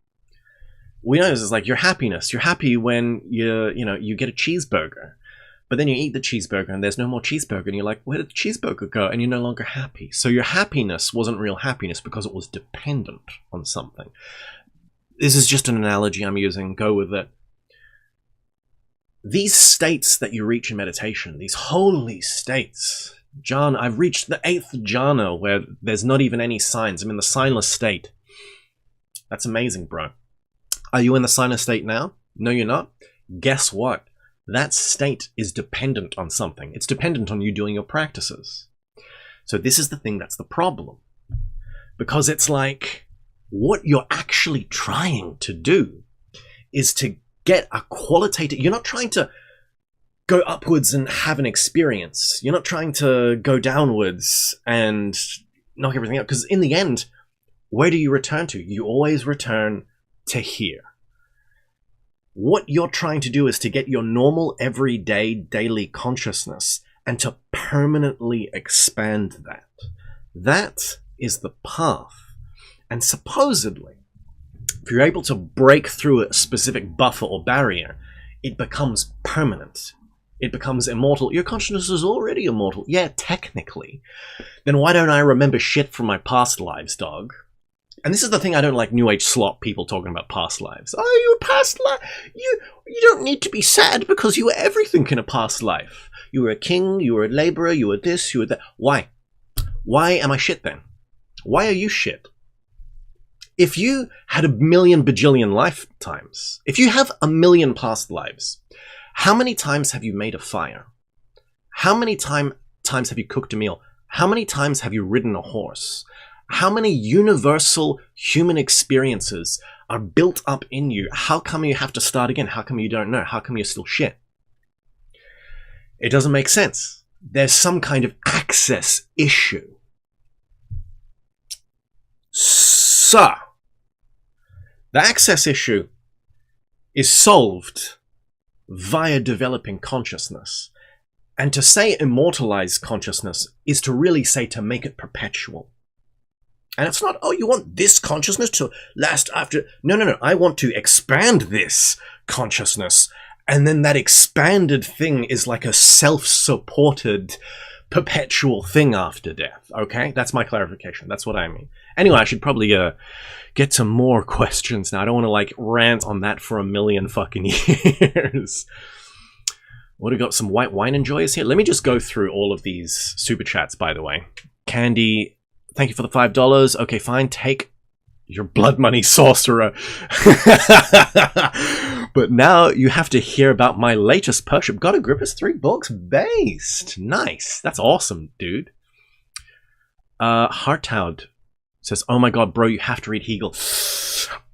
We know this is like your happiness. You're happy when you get a cheeseburger. But then you eat the cheeseburger and there's no more cheeseburger, and you're like, where did the cheeseburger go? And you're no longer happy. So your happiness wasn't real happiness because it was dependent on something. This is just an analogy I'm using. Go with it. These states that you reach in meditation, these holy states. Jhana, I've reached the 8th jhana where there's not even any signs. I'm in the signless state. That's amazing, bro. Are you in the signless state now? No, you're not. Guess what? That state is dependent on something. It's dependent on you doing your practices. So this is the thing that's the problem. Because it's like, what you're actually trying to do is to get a qualitative... You're not trying to go upwards and have an experience. You're not trying to go downwards and knock everything out. Because in the end, where do you return to? You always return to here. What you're trying to do is to get your normal, everyday, daily consciousness and to permanently expand that. That is the path. And supposedly, if you're able to break through a specific buffer or barrier, it becomes permanent. It becomes immortal. Your consciousness is already immortal. Yeah, technically. Then why don't I remember shit from my past lives, dog? And this is the thing I don't like New Age slop people talking about past lives. Oh, you past life. You don't need to be sad because you were everything in a past life. You were a king, you were a laborer, you were this, you were that. Why? Why am I shit then? Why are you shit? If you had a million bajillion lifetimes, if you have a million past lives, how many times have you made a fire? How many times have you cooked a meal? How many times have you ridden a horse? How many universal human experiences are built up in you? How come you have to start again? How come you don't know? How come you're still shit? It doesn't make sense. There's some kind of access issue. So, the access issue is solved via developing consciousness. And to say immortalize consciousness is to really say to make it perpetual. And it's not, oh, you want this consciousness to last after... No. I want to expand this consciousness. And then that expanded thing is like a self-supported, perpetual thing after death. Okay? That's my clarification. That's what I mean. Anyway, I should probably get to more questions now. I don't want to, like, rant on that for a million fucking years. What, have got some white wine enjoyers here? Let me just go through all of these super chats, by the way. Candy... Thank you for the $5. Okay, fine. Take your blood money, sorcerer. But now you have to hear about my latest purchase. Got a grip as 3 books based. Nice. That's awesome, dude. Hartowd says, oh my god, bro, you have to read Hegel.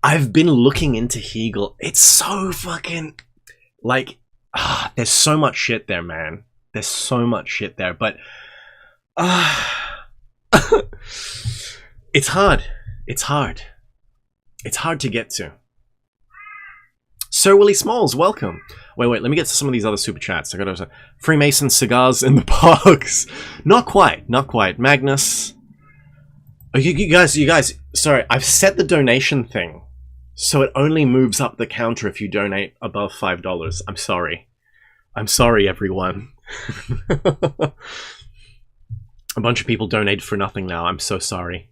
I've been looking into Hegel. It's so fucking... Like, there's so much shit there, man. There's so much shit there, but... It's hard. It's hard. It's hard to get to. Sir Willie Smalls, welcome. Wait, let me get to some of these other super chats. I got a Freemason cigars in the box. Not quite. Magnus. Oh, you guys, sorry, I've set the donation thing so it only moves up the counter if you donate above $5. I'm sorry. I'm sorry, everyone. A bunch of people donated for nothing now. I'm so sorry.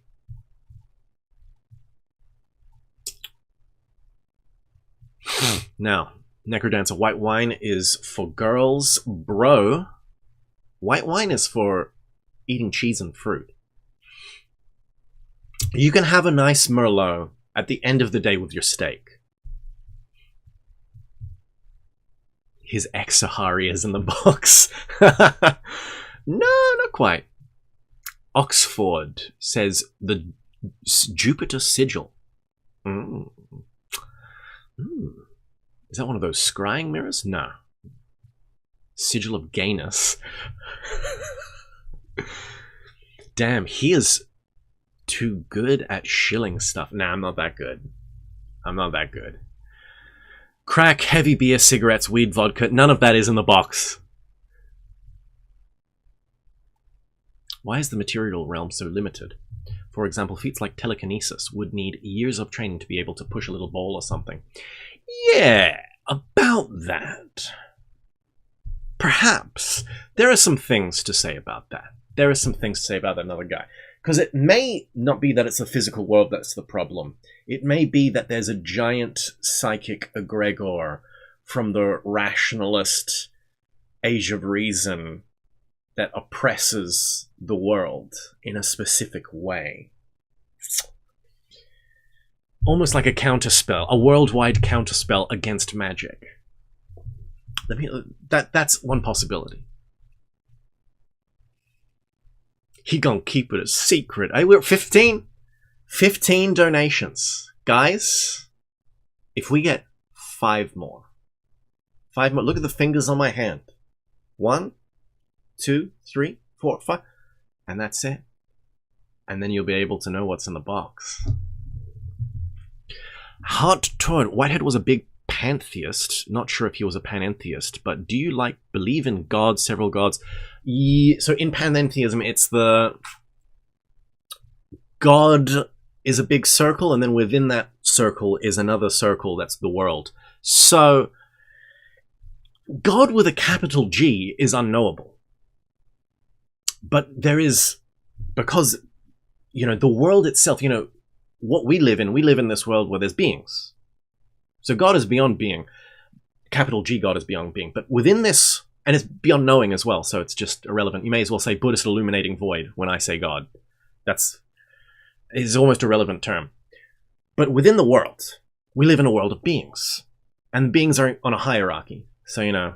Now, Necrodancer, white wine is for girls. Bro, white wine is for eating cheese and fruit. You can have a nice Merlot at the end of the day with your steak. His ex-Sahari is in the box. No, not quite. Oxford says the Jupiter sigil. Is that one of those scrying mirrors? No. Sigil of gayness. Damn, he is too good at shilling stuff. Nah, I'm not that good. I'm not that good. Crack, heavy beer, cigarettes, weed, vodka. None of that is in the box. Why is the material realm so limited? For example, feats like telekinesis would need years of training to be able to push a little ball or something. Yeah, about that. Perhaps. There are some things to say about that. There are some things to say about that another guy. Because it may not be that it's the physical world that's the problem. It may be that there's a giant psychic egregor from the rationalist age of reason that oppresses the world in a specific way. Almost like a counterspell, a worldwide counterspell against magic. That's one possibility. He gonna keep it a secret. Hey, we're at 15 donations. Guys, if we get 5 more, look at the fingers on my hand. 1, 2, 3, 4, 5, and that's it. And then you'll be able to know what's in the box. Hart Todd, Whitehead was a big pantheist. Not sure if he was a panentheist, but do you believe in gods, several gods? So in panentheism, it's the God is a big circle, and then within that circle is another circle that's the world. So God with a capital G is unknowable. But there is, because, you know, the world itself, you know, what we live in this world where there's beings. So God is beyond being. Capital G, God is beyond being. But within this, and it's beyond knowing as well, so it's just irrelevant. You may as well say Buddhist illuminating void when I say God. It's almost a relevant term. But within the world, we live in a world of beings. And beings are on a hierarchy. So, you know,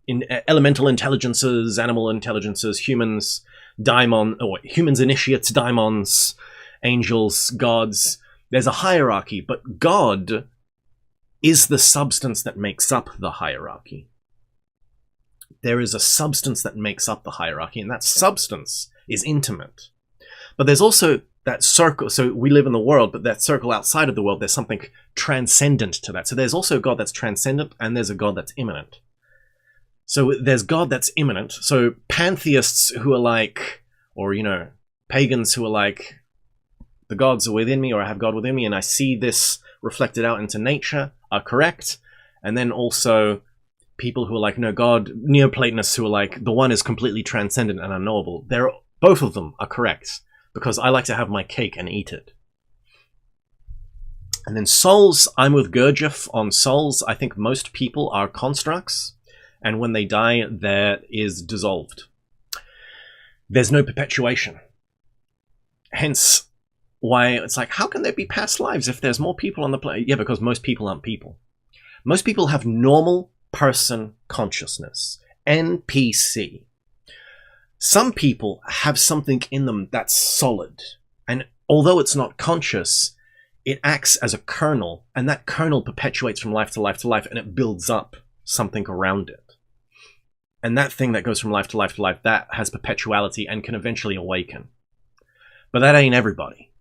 in elemental intelligences, animal intelligences, humans, humans initiates, daimons, angels, gods. There's a hierarchy, but God is the substance that makes up the hierarchy. There is a substance that makes up the hierarchy, and that substance is intimate. But there's also that circle, so we live in the world, but that circle outside of the world, there's something transcendent to that. So there's also a God that's transcendent, and there's a God that's immanent. So there's God that's immanent. So pantheists who are like, or, you know, pagans who are like, the gods are within me, or I have God within me, and I see this reflected out into nature, are correct. And then also people who are like, no, God, Neoplatonists who are like, the one is completely transcendent and unknowable. Both of them are correct, because I like to have my cake and eat it. And then souls, I'm with Gurdjieff on souls. I think most people are constructs, and when they die, there is dissolved. There's no perpetuation. Hence why it's like, how can there be past lives if there's more people on the planet? Yeah, because most people aren't people. Most people have normal person consciousness, NPC. Some people have something in them that's solid, and although it's not conscious, it acts as a kernel, and that kernel perpetuates from life to life to life, and it builds up something around it. And that thing that goes from life to life to life, that has perpetuality and can eventually awaken. But that ain't everybody.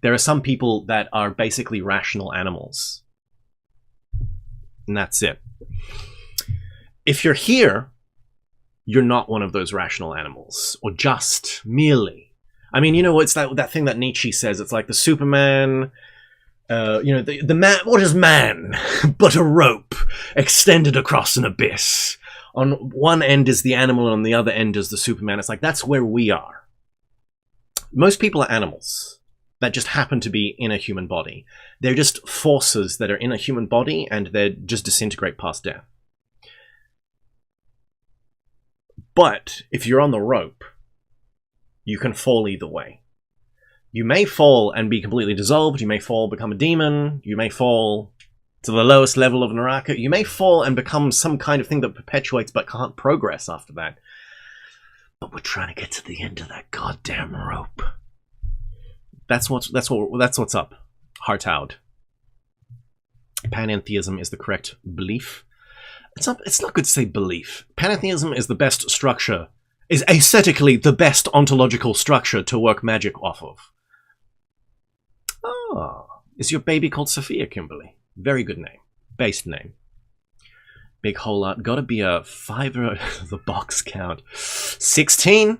There are some people that are basically rational animals. And that's it. If you're here, you're not one of those rational animals. Or just, merely. I mean, you know, it's that thing that Nietzsche says. It's like the Superman, you know, the man, what is man? But a rope extended across an abyss. On one end is the animal, and on the other end is the Superman. It's like, that's where we are. Most people are animals that just happen to be in a human body. They're just forces that are in a human body, and they just disintegrate past death. But if you're on the rope, you can fall either way. You may fall and be completely dissolved. You may fall, become a demon. You may fall to the lowest level of Naraka. You may fall and become some kind of thing that perpetuates but can't progress after that. But we're trying to get to the end of that goddamn rope. That's what's up. Hartaud. Panentheism is the correct belief. It's not good to say belief. Panentheism is the best structure, is aesthetically the best ontological structure to work magic off of. Ah, is your baby called Sophia, Kimberly? Very good name. Based name. Big hole art. Gotta be a fiver the box count. 16?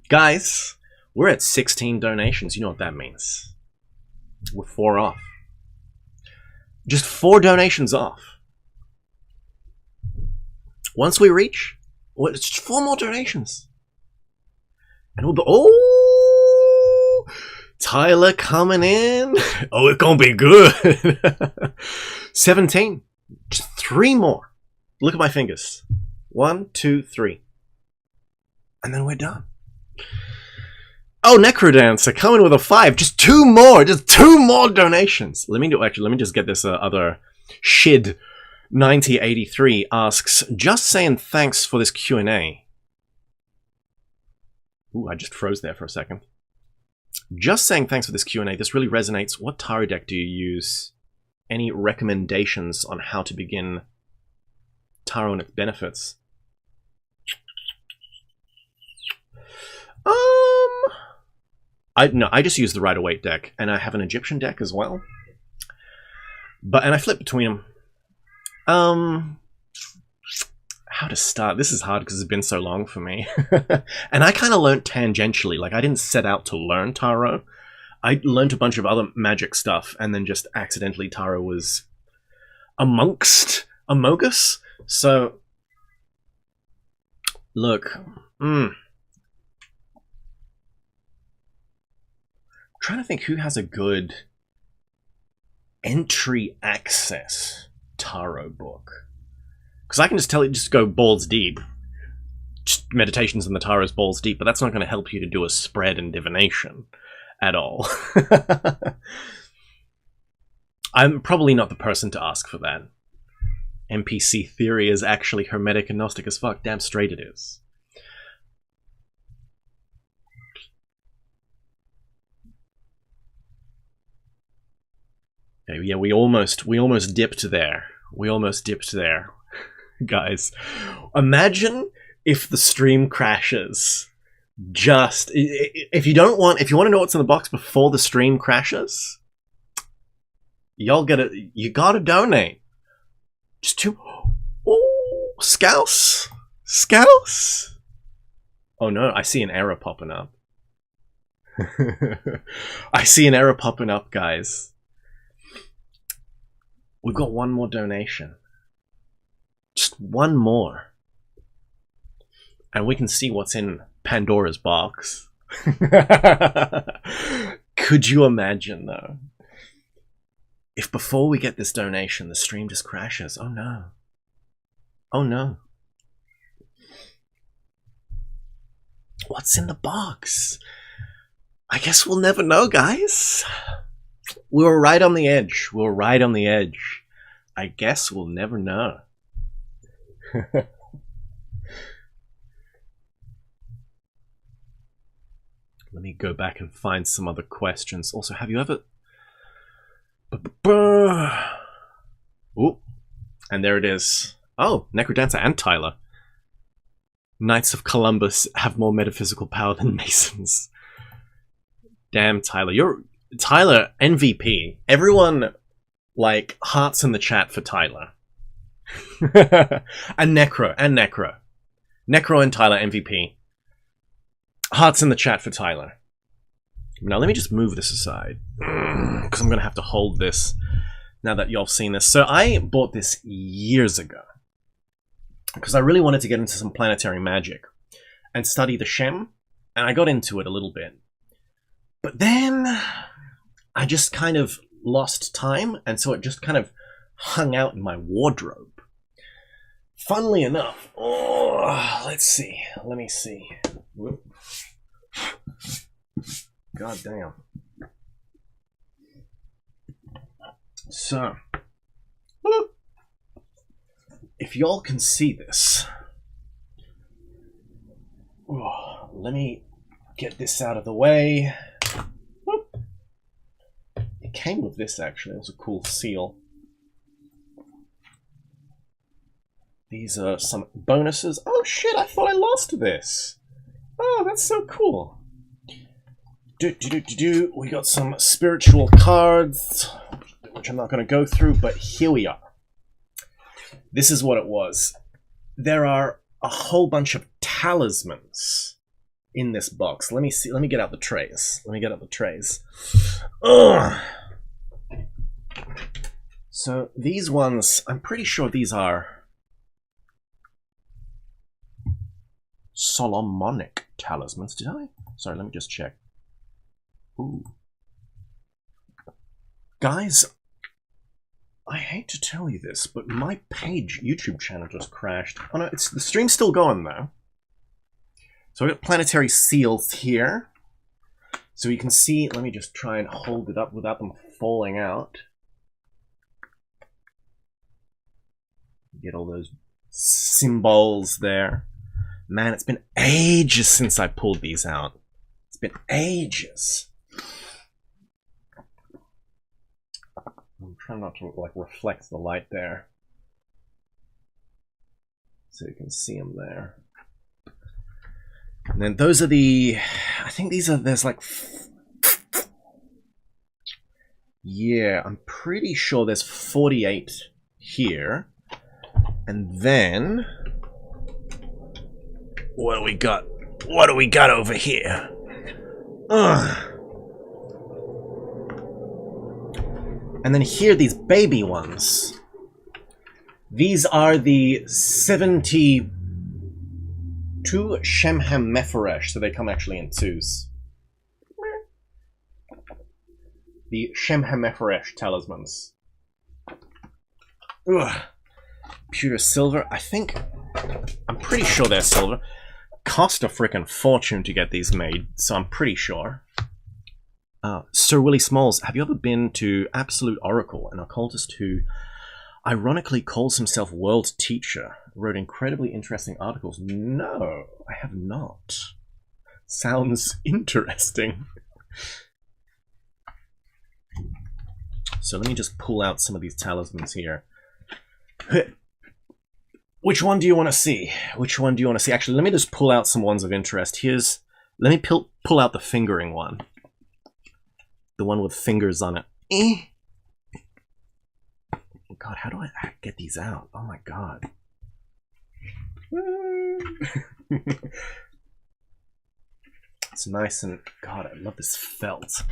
Guys, we're at 16 donations. You know what that means. We're 4 off. Just 4 donations off. Once we reach, well, it's just 4 more donations. And we'll be, oh, Tyler coming in. Oh, it's gonna be good. 17. Just 3 more. Look at my fingers. 1, 2, 3. And then we're done. Oh, Necrodancer coming with a 5. Just 2 more. Just 2 more donations. Let me just get this other Shid 9083 asks, just saying thanks for this Q&A. Ooh, I just froze there for a second. Just saying thanks for this Q&A. This really resonates. What tarot deck do you use? Any recommendations on how to begin tarot and its benefits? I just use the Rider-Waite deck, and I have an Egyptian deck as well. And I flip between them. How to start? This is hard because it's been so long for me. And I kind of learned tangentially. Like, I didn't set out to learn tarot. I learned a bunch of other magic stuff, and then just accidentally tarot was among us. So, look. Trying to think who has a good entry access tarot book. Because I can just tell you, just go balls deep. Just Meditations in the Tarot's balls deep, but that's not going to help you to do a spread in divination at all. I'm probably not the person to ask for that. NPC theory is actually hermetic and gnostic as fuck. Damn straight it is. Okay, yeah, we almost dipped there. Guys, imagine if the stream crashes. Just if you want to know what's in the box before the stream crashes, you gotta donate. Just two. Oh, Scouse. Oh no, I see an error popping up. I see an error popping up, guys. We've got one more donation. Just one more. And we can see what's in Pandora's box. Could you imagine, though? If before we get this donation, the stream just crashes. Oh no. Oh no. What's in the box? I guess we'll never know, guys. We were right on the edge. I guess we'll never know. Let me go back and find some other questions. Also, have you ever... Ooh. And there it is. Oh, Necrodancer and Tyler. Knights of Columbus have more metaphysical power than Masons. Damn, Tyler. Tyler, MVP. Everyone, like, hearts in the chat for Tyler. and Necro. Necro and Tyler, MVP. Hearts in the chat for Tyler. Now, let me just move this aside. Because I'm going to have to hold this now that y'all seen this. So, I bought this years ago. Because I really wanted to get into some planetary magic. And study the Shem. And I got into it a little bit. But then... I just kind of lost time. And so it just kind of hung out in my wardrobe. Funnily enough... Oh, let's see. Let me see. Whoop. God damn. So, if y'all can see this, let me get this out of the way. It came with this, actually. It was a cool seal. These are some bonuses. Oh shit, I thought I lost this. Oh, that's so cool. We got some spiritual cards, which I'm not going to go through, but here we are. This is what it was. There are a whole bunch of talismans in this box. Let me see. Let me get out the trays. Ugh. So these ones, I'm pretty sure these are Solomonic talismans. Did I? Sorry, let me just check. Ooh. Guys, I hate to tell you this, but my YouTube channel just crashed. Oh no, the stream's still going though. So I've got planetary seals here. So you can see, let me just try and hold it up without them falling out. Get all those symbols there. Man, it's been ages since I pulled these out. It's been ages. I'm trying not to like reflect the light there, so you can see them there. And then those are the... I think these are... There's like... Yeah, I'm pretty sure there's 48 here. And then... What do we got? What do we got over here? Ugh. And then here, these baby ones. These are the 72 Shemham Mepharesh, so they come actually in twos. The Shemham Mepharesh talismans. Ugh. Pure silver. I'm pretty sure they're silver. Cost a frickin' fortune to get these made, so I'm pretty sure. Sir Willie Smalls, have you ever been to Absolute Oracle, an occultist who ironically calls himself world teacher, wrote incredibly interesting articles? No, I have not. Sounds interesting. So let me just pull out some of these talismans here. Which one do you want to see? Which one do you want to see? Actually, let me just pull out some ones of interest. Let me pull out the fingering one. The one with fingers on it. God, how do I get these out? Oh my god. It's nice and... God, I love this felt.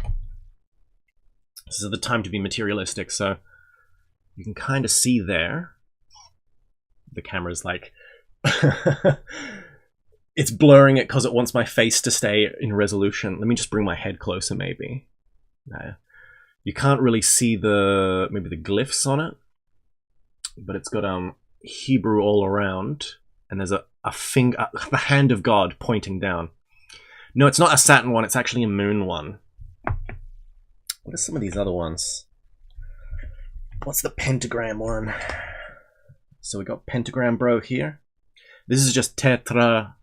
This is the time to be materialistic, so you can kind of see there. The camera's like... It's blurring it because it wants my face to stay in resolution. Let me just bring my head closer, maybe. No. You can't really see maybe the glyphs on it, but it's got Hebrew all around, and there's a finger, the hand of God pointing down. No, it's not a Saturn one, it's actually a moon one. What are some of these other ones? What's the pentagram one? So we got pentagram bro here. This is just tetragrammaton.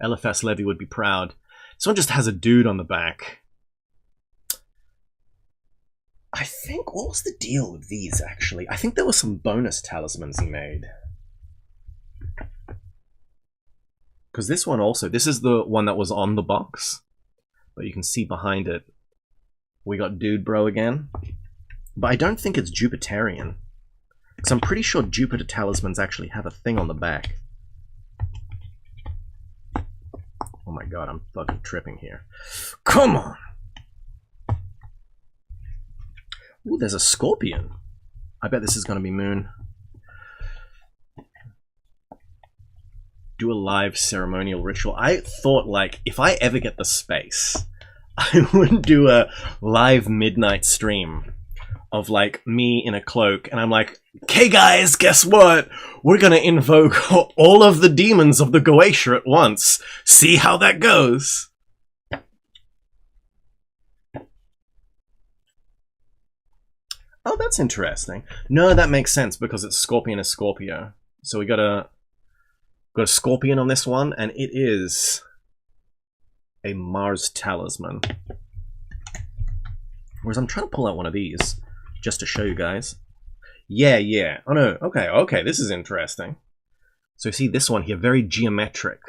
LFS Levy would be proud. This one just has a dude on the back. I think, what was the deal with these, actually? I think there were some bonus talismans he made. Because this one also, this is the one that was on the box. But you can see behind it, we got Dude Bro again. But I don't think it's Jupiterian. Because I'm pretty sure Jupiter talismans actually have a thing on the back. Oh my god, I'm fucking tripping here. Come on! Ooh, there's a scorpion. I bet this is going to be moon. Do a live ceremonial ritual. I thought, like, if I ever get the space, I would do a live midnight stream of, like, me in a cloak, and I'm like, okay guys, guess what? We're gonna invoke all of the demons of the Goetia at once. See how that goes. Oh, that's interesting. No, that makes sense because it's Scorpion is Scorpio. So we got a Scorpion on this one, and it is a Mars talisman. Whereas I'm trying to pull out one of these just to show you guys. Yeah. Oh no, okay, this is interesting. So you see this one here, very geometric.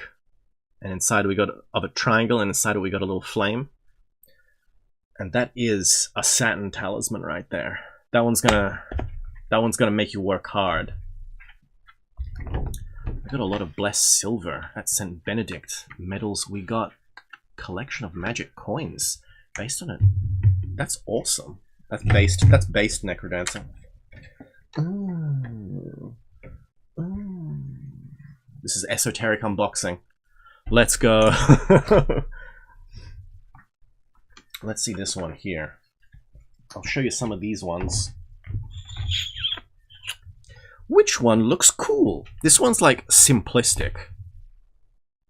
And inside we got a triangle, and inside it we got a little flame. And that is a Saturn talisman right there. That one's gonna make you work hard. We got a lot of blessed silver. That's St. Benedict medals. We got collection of magic coins based on it. That's awesome. That's based necrodancing. This is esoteric unboxing. Let's go. Let's see this one here. I'll show you some of these ones. Which one looks cool? This one's like simplistic.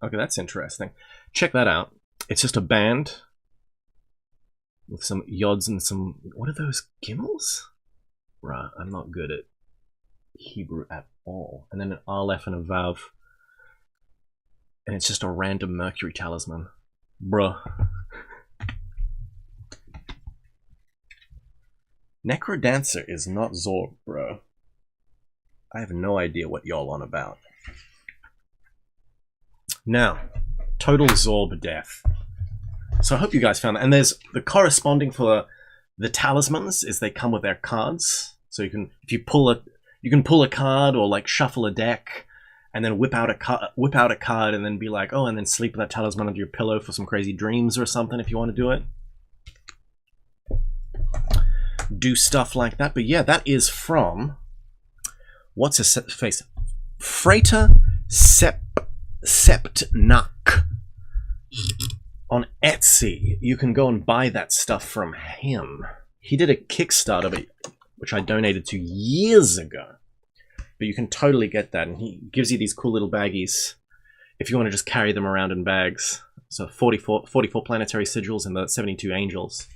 Okay, that's interesting. Check that out. It's just a band with some yods and some... What are those? Gimmels? Bruh, I'm not good at Hebrew at all. And then an Aleph and a Vav. And it's just a random Mercury talisman. Bruh. Necrodancer is not Zorb, bro. I have no idea what y'all on about. Now, total Zorb death. So I hope you guys found that. And there's the corresponding for the talismans is they come with their cards. So you can, if you pull a, you can pull a card or like shuffle a deck, and then whip out a card, and then be like, oh, and then sleep with that talisman under your pillow for some crazy dreams or something if you want to do it. Do stuff like that. But yeah, that is from, what's his face? Freighter Septnak. On Etsy, you can go and buy that stuff from him. He did a Kickstarter, which I donated to years ago. But you can totally get that, and he gives you these cool little baggies if you want to just carry them around in bags. So 44 planetary sigils and the 72 angels.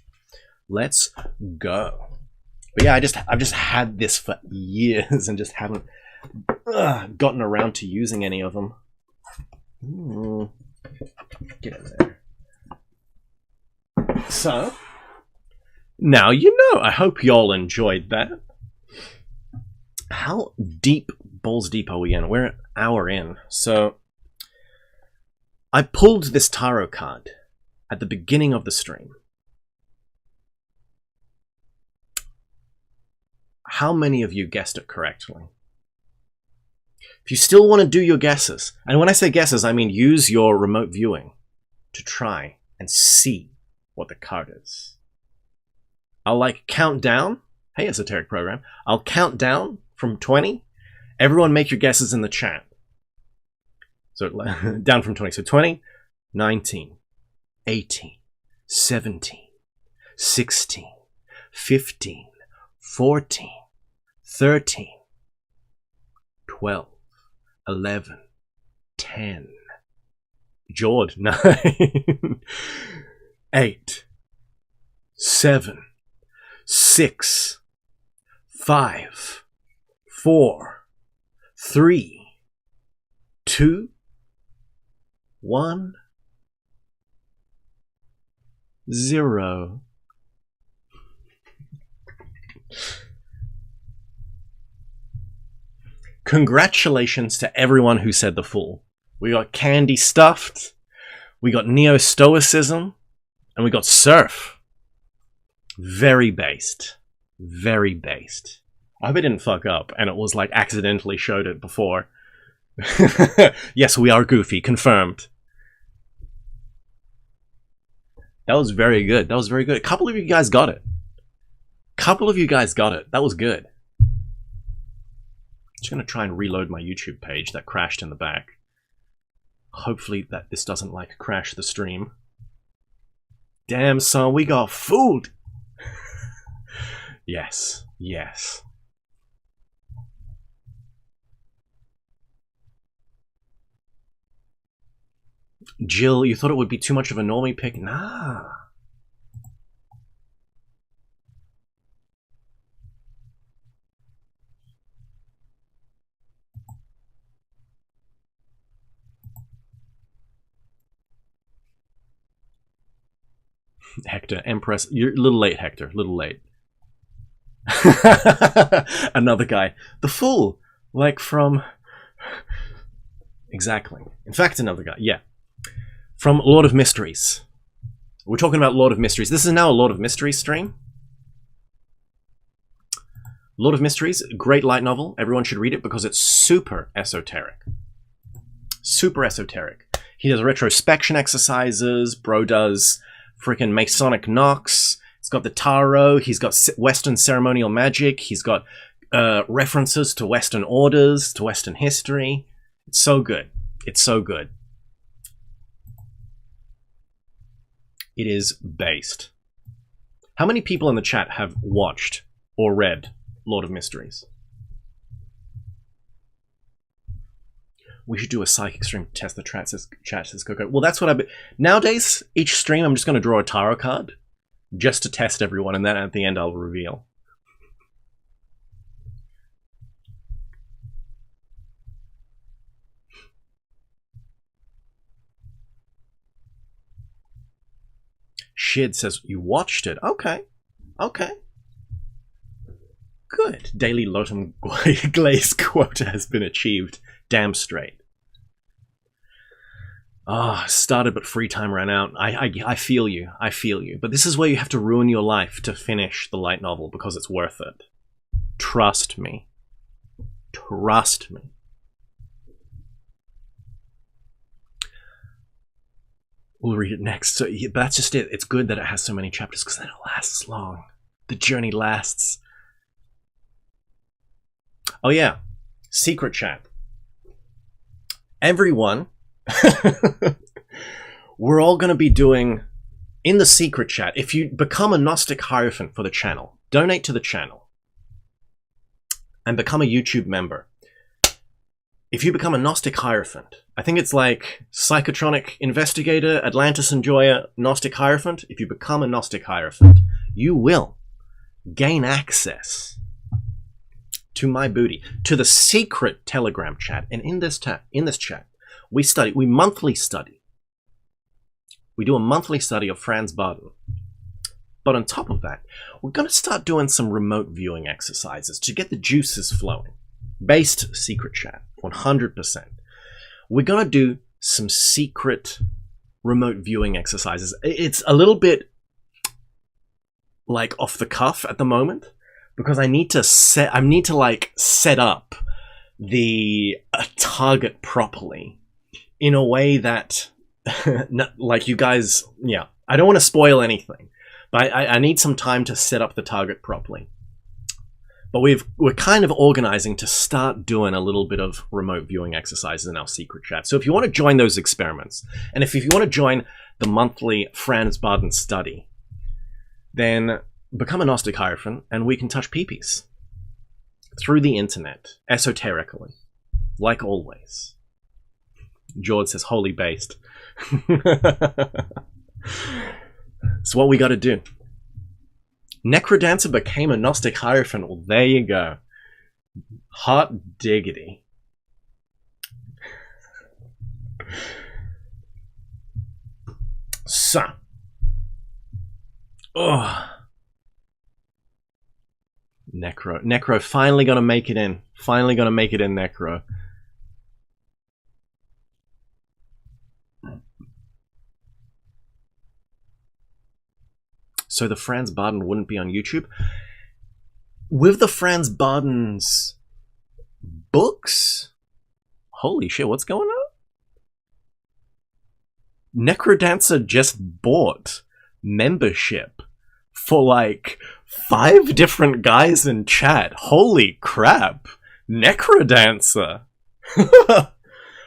Let's go. But yeah, I've just had this for years and just haven't gotten around to using any of them. Get in there. So, now you know. I hope y'all enjoyed that. How deep, balls deep are we in? We're an hour in. So, I pulled this tarot card at the beginning of the stream. How many of you guessed it correctly? If you still want to do your guesses, and when I say guesses, I mean use your remote viewing to try and see what the card is. I'll like count down. Hey, Esoteric Program. I'll count down from 20. Everyone make your guesses in the chat. So down from 20. So 20, 19, 18, 17, 16, 15, 14, 13, 12, 11, 10, Jord, 9, 8, 7, 6, 5, 4, 3, 2, 1, 0. Congratulations to everyone who said the Fool. We got Candy Stuffed, we got Neo-Stoicism, and we got Surf. Very based. Very based. I hope I didn't fuck up and it was like accidentally showed it before. Yes, we are goofy. Confirmed. That was very good. That was very good. A couple of you guys got it. Couple of you guys got it. That was good. Just going to try and reload my YouTube page that crashed in the back. Hopefully that this doesn't like crash the stream. Damn, son, we got fooled. Yes, yes. Jill, you thought it would be too much of a normie pick? Nah. Hector, Empress. You're a little late, Hector. A little late. Another guy. The Fool. Like from... Exactly. In fact, another guy. Yeah. From Lord of Mysteries. We're talking about Lord of Mysteries. This is now a Lord of Mysteries stream. Lord of Mysteries, great light novel. Everyone should read it because it's super esoteric. Super esoteric. He does retrospection exercises. Bro does freaking Masonic knocks. He's got the tarot. He's got Western ceremonial magic. He's got references to Western orders, to Western history. It's so good. It's so good. It is based. How many people in the chat have watched or read Lord of Mysteries? We should do a psychic stream to test the chat, says Coco. Well, that's what I've been... Nowadays, each stream I'm just going to draw a tarot card just to test everyone, and then at the end I'll reveal. Shid says, you watched it? Okay. Okay. Good. Daily Lotum Glaze quota has been achieved. Damn straight. Started but free time ran out. I feel you. I feel you. But this is where you have to ruin your life to finish the light novel because it's worth it. Trust me. Trust me. We'll read it next. So yeah, that's just it. It's good that it has so many chapters because then it lasts long. The journey lasts. Oh yeah. Secret chat. Everyone, we're all going to be doing in the secret chat. If you become a Gnostic Hierophant for the channel, donate to the channel, and become a YouTube member. If you become a Gnostic Hierophant, I think it's like Psychotronic Investigator, Atlantis Enjoyer, Gnostic Hierophant. If you become a Gnostic Hierophant, you will gain access to my booty, to the secret Telegram chat. And in this chat, we monthly study. We do a monthly study of Franz Baden. But on top of that, we're going to start doing some remote viewing exercises to get the juices flowing. Based secret chat, 100%. We're going to do some secret remote viewing exercises. It's a little bit like off the cuff at the moment because I need to set up the target properly in a way that like you guys, yeah, I don't want to spoil anything, but I need some time to set up the target properly. But we're kind of organizing to start doing a little bit of remote viewing exercises in our secret chat. So if you want to join those experiments, and if you want to join the monthly Franz Baden study, then become a Gnostic Hierophant and we can touch peepees through the internet, esoterically, like always. George says, holy based. It's what we got to do. Necrodancer became a Gnostic Hierophant. Well, there you go. Hot diggity. So. Oh. Necro finally gonna make it in. Finally gonna make it in, Necro. So the Franz Baden wouldn't be on YouTube. With the Franz Baden's books? Holy shit, what's going on? Necrodancer just bought membership for like 5 different guys in chat. Holy crap. Necrodancer. I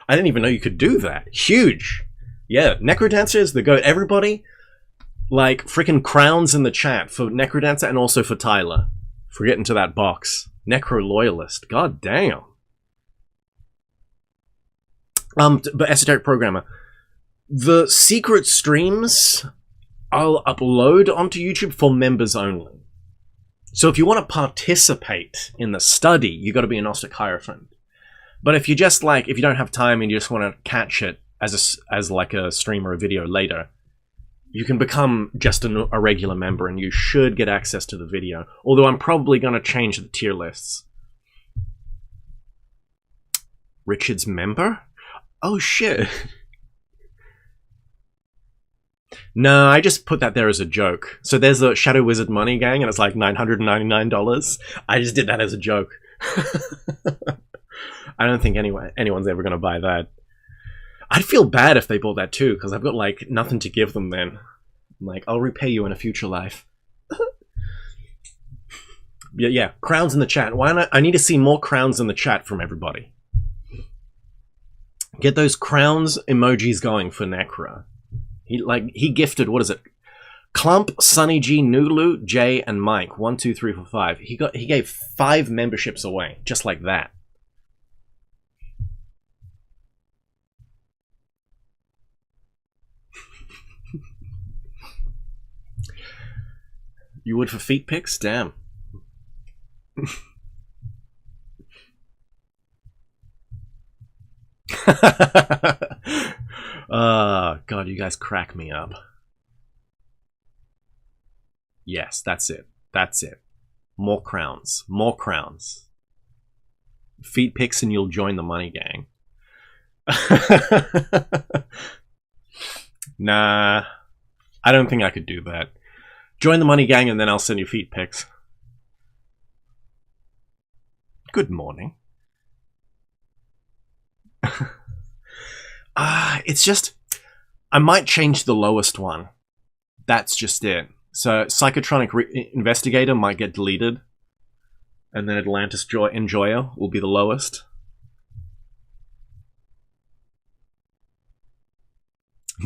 didn't even know you could do that. Huge. Yeah, Necrodancer is the goat. Everybody, like, freaking crowns in the chat for Necrodancer and also for Tyler. For getting to that box. Necro Loyalist. God damn. But Esoteric Programmer. The secret streams I'll upload onto YouTube for members only. So if you want to participate in the study, you got to be a Gnostic Hierophant. But if you just like, if you don't have time and you just want to catch it as like a stream or a video later, you can become just a regular member and you should get access to the video. Although I'm probably going to change the tier lists. Richard's member? Oh shit. No, I just put that there as a joke. So there's the Shadow Wizard Money Gang and it's like $999. I just did that as a joke. I don't think anyone's ever going to buy that. I'd feel bad if they bought that too, because I've got like nothing to give them then. I'm like, I'll repay you in a future life. Yeah, crowns in the chat. Why not? I need to see more crowns in the chat from everybody. Get those crowns emojis going for Necro. He gifted, what is it? Clump, Sunny G, Nulu, Jay, and Mike. 1, 2, 3, 4, 5. He gave 5 memberships away, just like that. You would for feet pics? Damn. God, you guys crack me up. Yes, that's it. That's it. More crowns. More crowns. Feet pics and you'll join the money gang. Nah, I don't think I could do that. Join the money gang and then I'll send you feet pics. Good morning. It's just... I might change the lowest one. That's just it. So, Psychotronic Investigator might get deleted. And then Atlantis Enjoyer will be the lowest.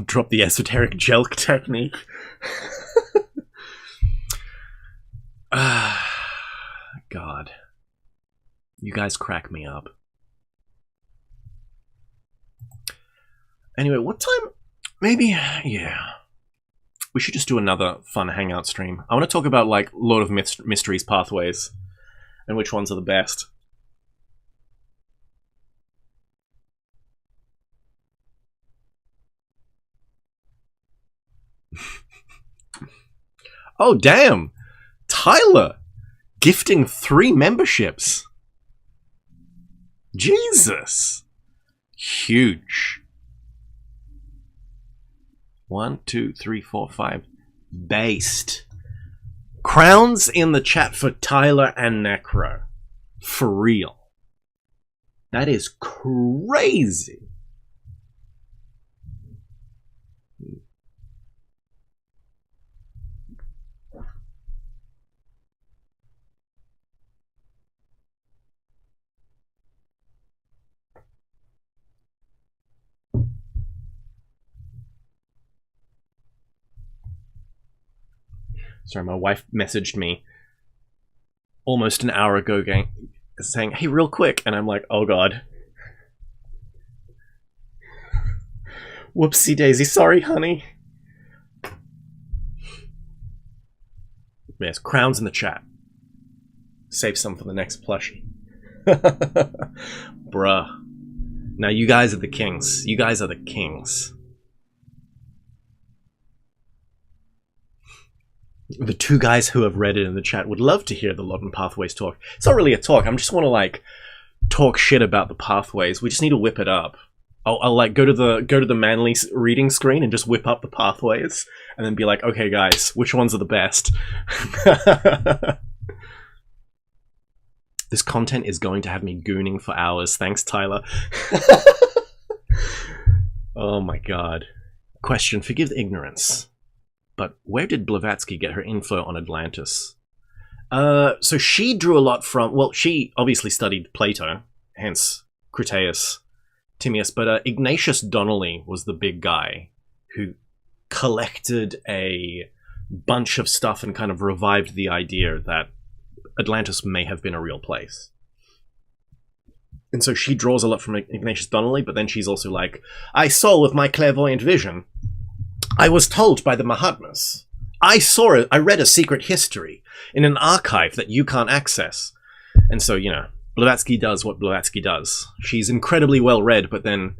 Drop the esoteric jelk technique. God. You guys crack me up. Anyway, what time? Maybe, yeah. We should just do another fun Hangout stream. I want to talk about, like, Lord of Mysteries pathways. And which ones are the best. Oh, damn! Tyler! Gifting 3 memberships! Jesus! Huge. 1, 2, 3, 4, 5. Based. Crowns in the chat for Tyler and Necro. For real. That is crazy. Sorry, my wife messaged me almost an hour ago saying, hey, real quick. And I'm like, oh God. Whoopsie daisy. Sorry, honey. Yes, crowns in the chat. Save some for the next plushie. Bruh. Now you guys are the kings. You guys are the kings. The 2 guys who have read it in the chat would love to hear the Lodden Pathways talk. It's not really a talk. I just want to, like, talk shit about the pathways. We just need to whip it up. I'll like go to the Manly reading screen and just whip up the pathways, and then be like, okay, guys, which ones are the best? This content is going to have me gooning for hours. Thanks, Tyler. Oh my God. Question: forgive the ignorance. But where did Blavatsky get her info on Atlantis? So she drew a lot from... Well, she obviously studied Plato, hence Critias, Timaeus, but Ignatius Donnelly was the big guy who collected a bunch of stuff and kind of revived the idea that Atlantis may have been a real place. And so she draws a lot from Ignatius Donnelly, but then she's also like, I saw with my clairvoyant vision... I was told by the Mahatmas. I saw it. I read a secret history in an archive that you can't access. And so, you know, Blavatsky does what Blavatsky does. She's incredibly well read, but then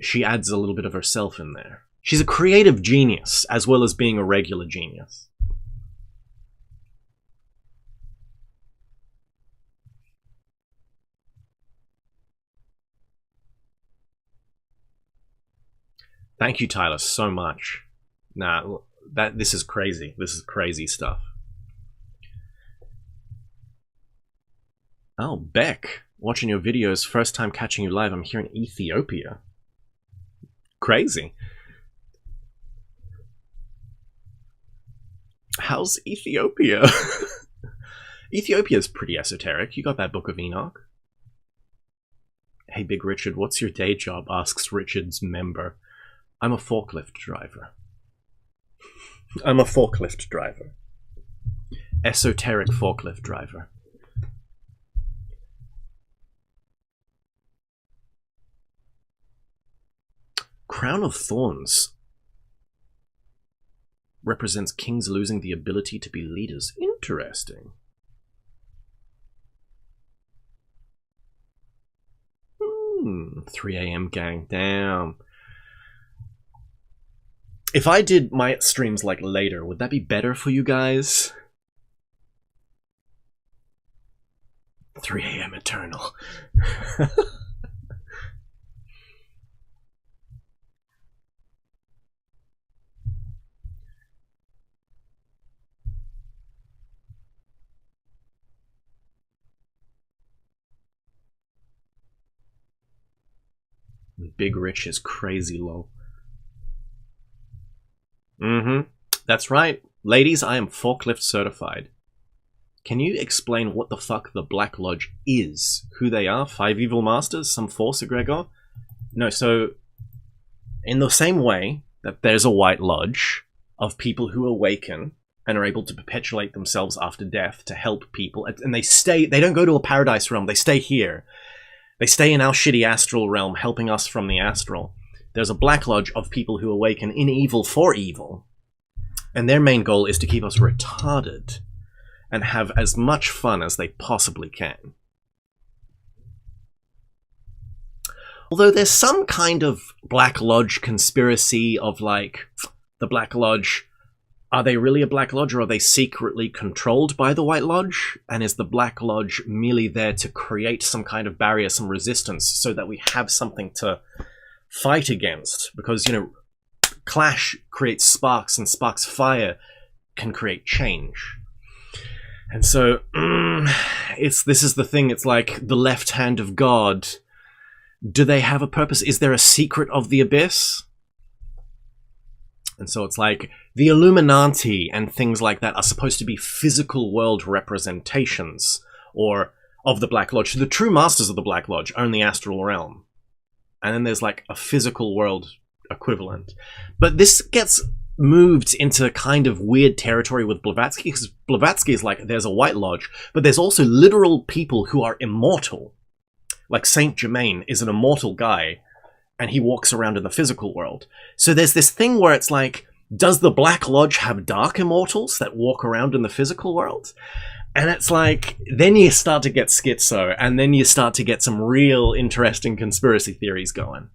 she adds a little bit of herself in there. She's a creative genius, as well as being a regular genius. Thank you, Tyler, so much. Nah, this is crazy. This is crazy stuff. Oh, Beck. Watching your videos, first time catching you live. I'm here in Ethiopia. Crazy. How's Ethiopia? Ethiopia's pretty esoteric. You got that Book of Enoch. Hey, Big Richard, what's your day job? Asks Richard's member. I'm a forklift driver. I'm a forklift driver. Esoteric forklift driver. Crown of Thorns represents kings losing the ability to be leaders. Interesting. 3 a.m. gang. Damn. If I did my streams like later, would that be better for you guys? 3 a.m. eternal. Big Rich is crazy low. That's right. Ladies, I am forklift certified. Can you explain what the fuck the Black Lodge is? Who they are? 5 evil masters? Some force egregor? No, so in the same way that there's a White Lodge of people who awaken and are able to perpetuate themselves after death to help people, and they don't go to a paradise realm, they stay here. They stay in our shitty astral realm, helping us from the astral. There's a Black Lodge of people who awaken in evil for evil, and their main goal is to keep us retarded and have as much fun as they possibly can. Although there's some kind of Black Lodge conspiracy of like, the Black Lodge, are they really a Black Lodge or are they secretly controlled by the White Lodge? And is the Black Lodge merely there to create some kind of barrier, some resistance, so that we have something to fight against? Because, you know, clash creates sparks, and sparks fire can create change. And so, this is the thing, it's like the left hand of God. Do they have a purpose? Is there a secret of the abyss? And so it's like the Illuminati and things like that are supposed to be physical world representations or of the Black Lodge. So the true masters of the Black Lodge own the astral realm. And then there's like a physical world equivalent. But this gets moved into kind of weird territory with Blavatsky, because Blavatsky is like, there's a White Lodge, but there's also literal people who are immortal. Like Saint Germain is an immortal guy, and he walks around in the physical world. So there's this thing where it's like, does the Black Lodge have dark immortals that walk around in the physical world? And it's like, then you start to get schizo, and then you start to get some real interesting conspiracy theories going.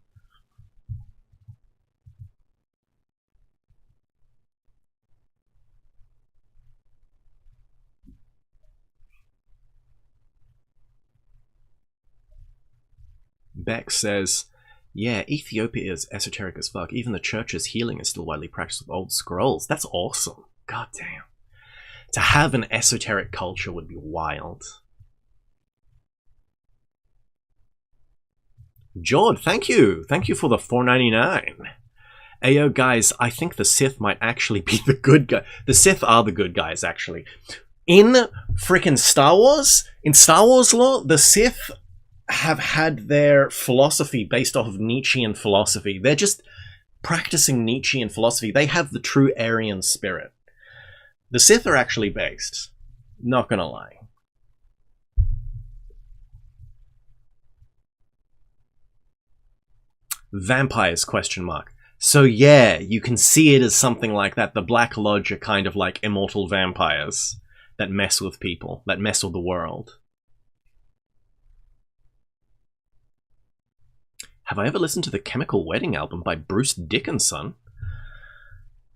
Beck says, yeah, Ethiopia is esoteric as fuck. Even the church's healing is still widely practiced with old scrolls. That's awesome. God damn. To have an esoteric culture would be wild. Jord, thank you. Thank you for the $4.99. Ayo, guys, I think the Sith might actually be the good guy. The Sith are the good guys, actually. In frickin' Star Wars, in Star Wars lore, the Sith have had their philosophy based off of Nietzschean philosophy. They're just practicing Nietzschean philosophy. They have the true Aryan spirit. The Sith are actually based. Not gonna lie. Vampires, question mark. So yeah, you can see it as something like that. The Black Lodge are kind of like immortal vampires that mess with people, that mess with the world. Have I ever listened to the Chemical Wedding album by Bruce Dickinson?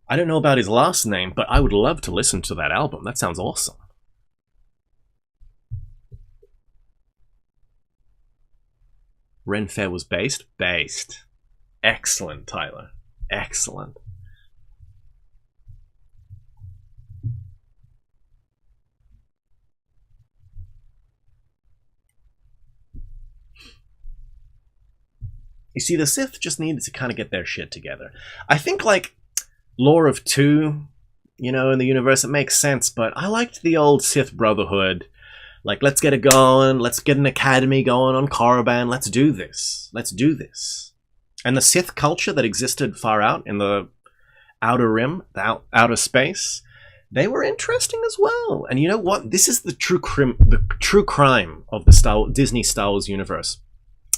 I don't know about his last name, but I would love to listen to that album. That sounds awesome. Ren Fair was based? Based. Excellent, Tyler. Excellent. You see, the Sith just needed to kind of get their shit together. I think, like, lore of two, you know, in the universe, it makes sense, but I liked the old Sith Brotherhood. Like, let's get it going, let's get an academy going on Korriban, let's do this. Let's do this. And the Sith culture that existed far out in the Outer Rim, the outer space, they were interesting as well. And you know what? This is the true crime of the Disney Star Wars universe.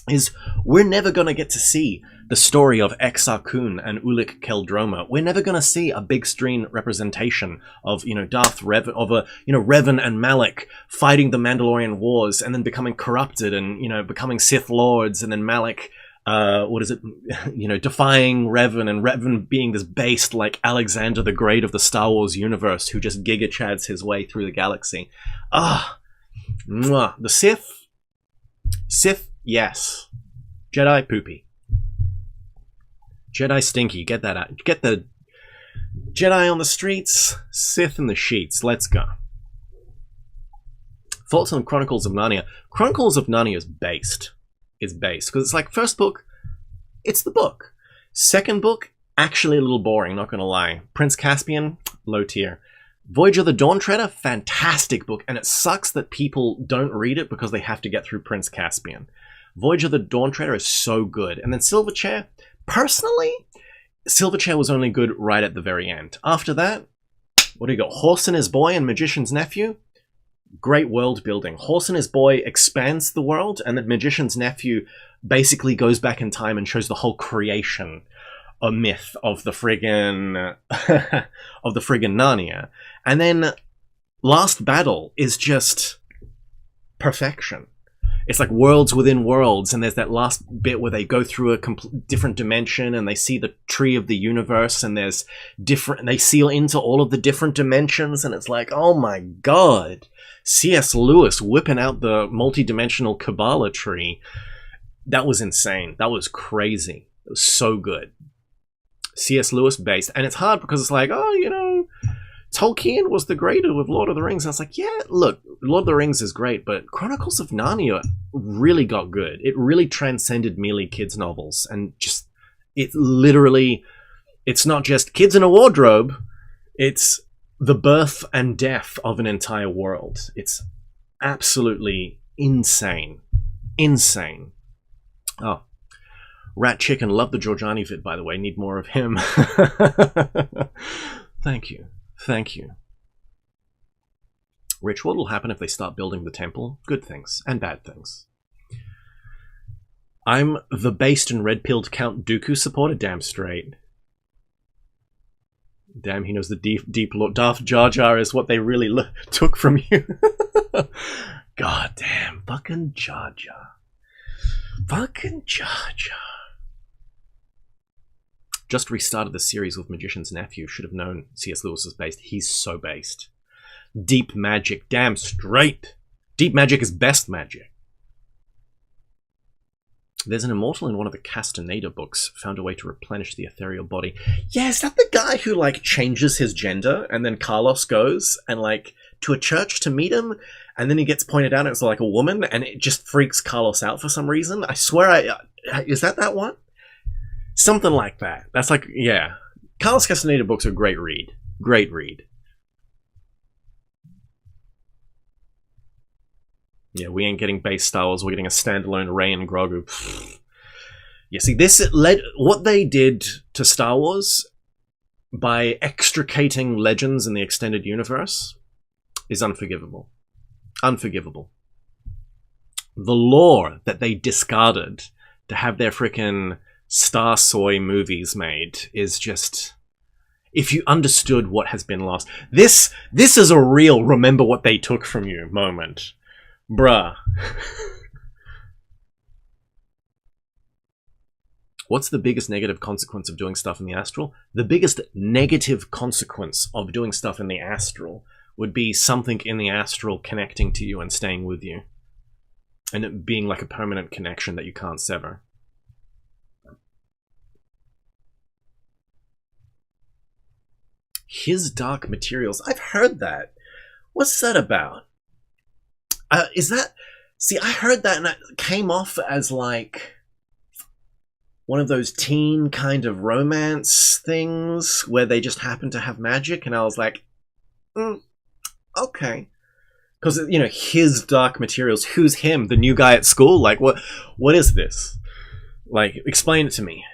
Is we're never going to get to see the story of Exar Kun and Ulic Qel-Droma. We're never going to see a big screen representation of, you know, Darth Revan, of a, you know, Revan and Malak fighting the Mandalorian Wars and then becoming corrupted and, you know, becoming Sith Lords, and then Malak, you know, defying Revan, and Revan being this based like Alexander the Great of the Star Wars universe who just Giga Chads his way through the galaxy. The Sith, yes. Jedi, poopy. Jedi, stinky. Get that out. Get the Jedi on the streets, Sith in the sheets. Let's go. Thoughts on Chronicles of Narnia? Chronicles of Narnia is based. It's based. Because it's like, first book, it's the book. Second book, actually a little boring, not gonna lie. Prince Caspian, low tier. Voyage of the Dawn Treader, fantastic book, and it sucks that people don't read it because they have to get through Prince Caspian. Voyage of the Dawn Treader is so good. And then Silverchair, personally, Silverchair was only good right at the very end. After that, what do you got? Horse and His Boy and Magician's Nephew? Great world building. Horse and His Boy expands the world, and the Magician's Nephew basically goes back in time and shows the whole creation a myth of the friggin' of the friggin' Narnia. And then Last Battle is just perfection. It's like worlds within worlds, and there's that last bit where they go through a different dimension and they see the tree of the universe, and there's different, they seal into all of the different dimensions, and it's like, oh my god, C.S. Lewis whipping out the multi-dimensional Kabbalah tree. That was insane. That was crazy. It was so good. C.S. Lewis based, and it's hard because it's like, oh, you know, Tolkien was the greater with Lord of the Rings. And I was like, yeah, look, Lord of the Rings is great, but Chronicles of Narnia really got good. It really transcended merely kids' novels, and just, it literally, it's not just kids in a wardrobe, it's the birth and death of an entire world. It's absolutely insane. Insane. Oh. Rat Chicken, love the Giorgiani vid, by the way. Need more of him. Thank you. Thank you. Rich, what will happen if they start building the temple? Good things and bad things. I'm the based and red-pilled Count Dooku supporter. Damn straight. Damn, he knows the deep look. Darth Jar Jar is what they really took from you. God damn. Fucking Jar Jar. Fucking Jar Jar. Just restarted the series with Magician's Nephew. Should have known C.S. Lewis was based. He's so based. Deep magic. Damn straight. Deep magic is best magic. There's an immortal in one of the Castaneda books. Found a way to replenish the ethereal body. Yeah, is that the guy who, like, changes his gender? And then Carlos goes and, like, to a church to meet him? And then he gets pointed out and it's, like, a woman? And it just freaks Carlos out for some reason? I swear is that one? Something like that. That's like, yeah. Carlos Castaneda books are a great read. Great read. Yeah, we ain't getting base Star Wars. We're getting a standalone Rey and Grogu. Yeah, see, this led what they did to Star Wars by extricating legends in the extended universe is unforgivable. Unforgivable. The lore that they discarded to have their frickin' Star Soy movies made is just, if you understood what has been lost. This is a real remember what they took from you moment. Bruh. What's the biggest negative consequence of doing stuff in the astral? The biggest negative consequence of doing stuff in the astral would be something in the astral connecting to you and staying with you. And it being like a permanent connection that you can't sever. His Dark Materials. I've heard that. What's that about? Is that... See, I heard that and it came off as like one of those teen kind of romance things where they just happen to have magic, and I was like, okay. Because, you know, His Dark Materials, who's him? The new guy at school? Like, what is this? Like, explain it to me.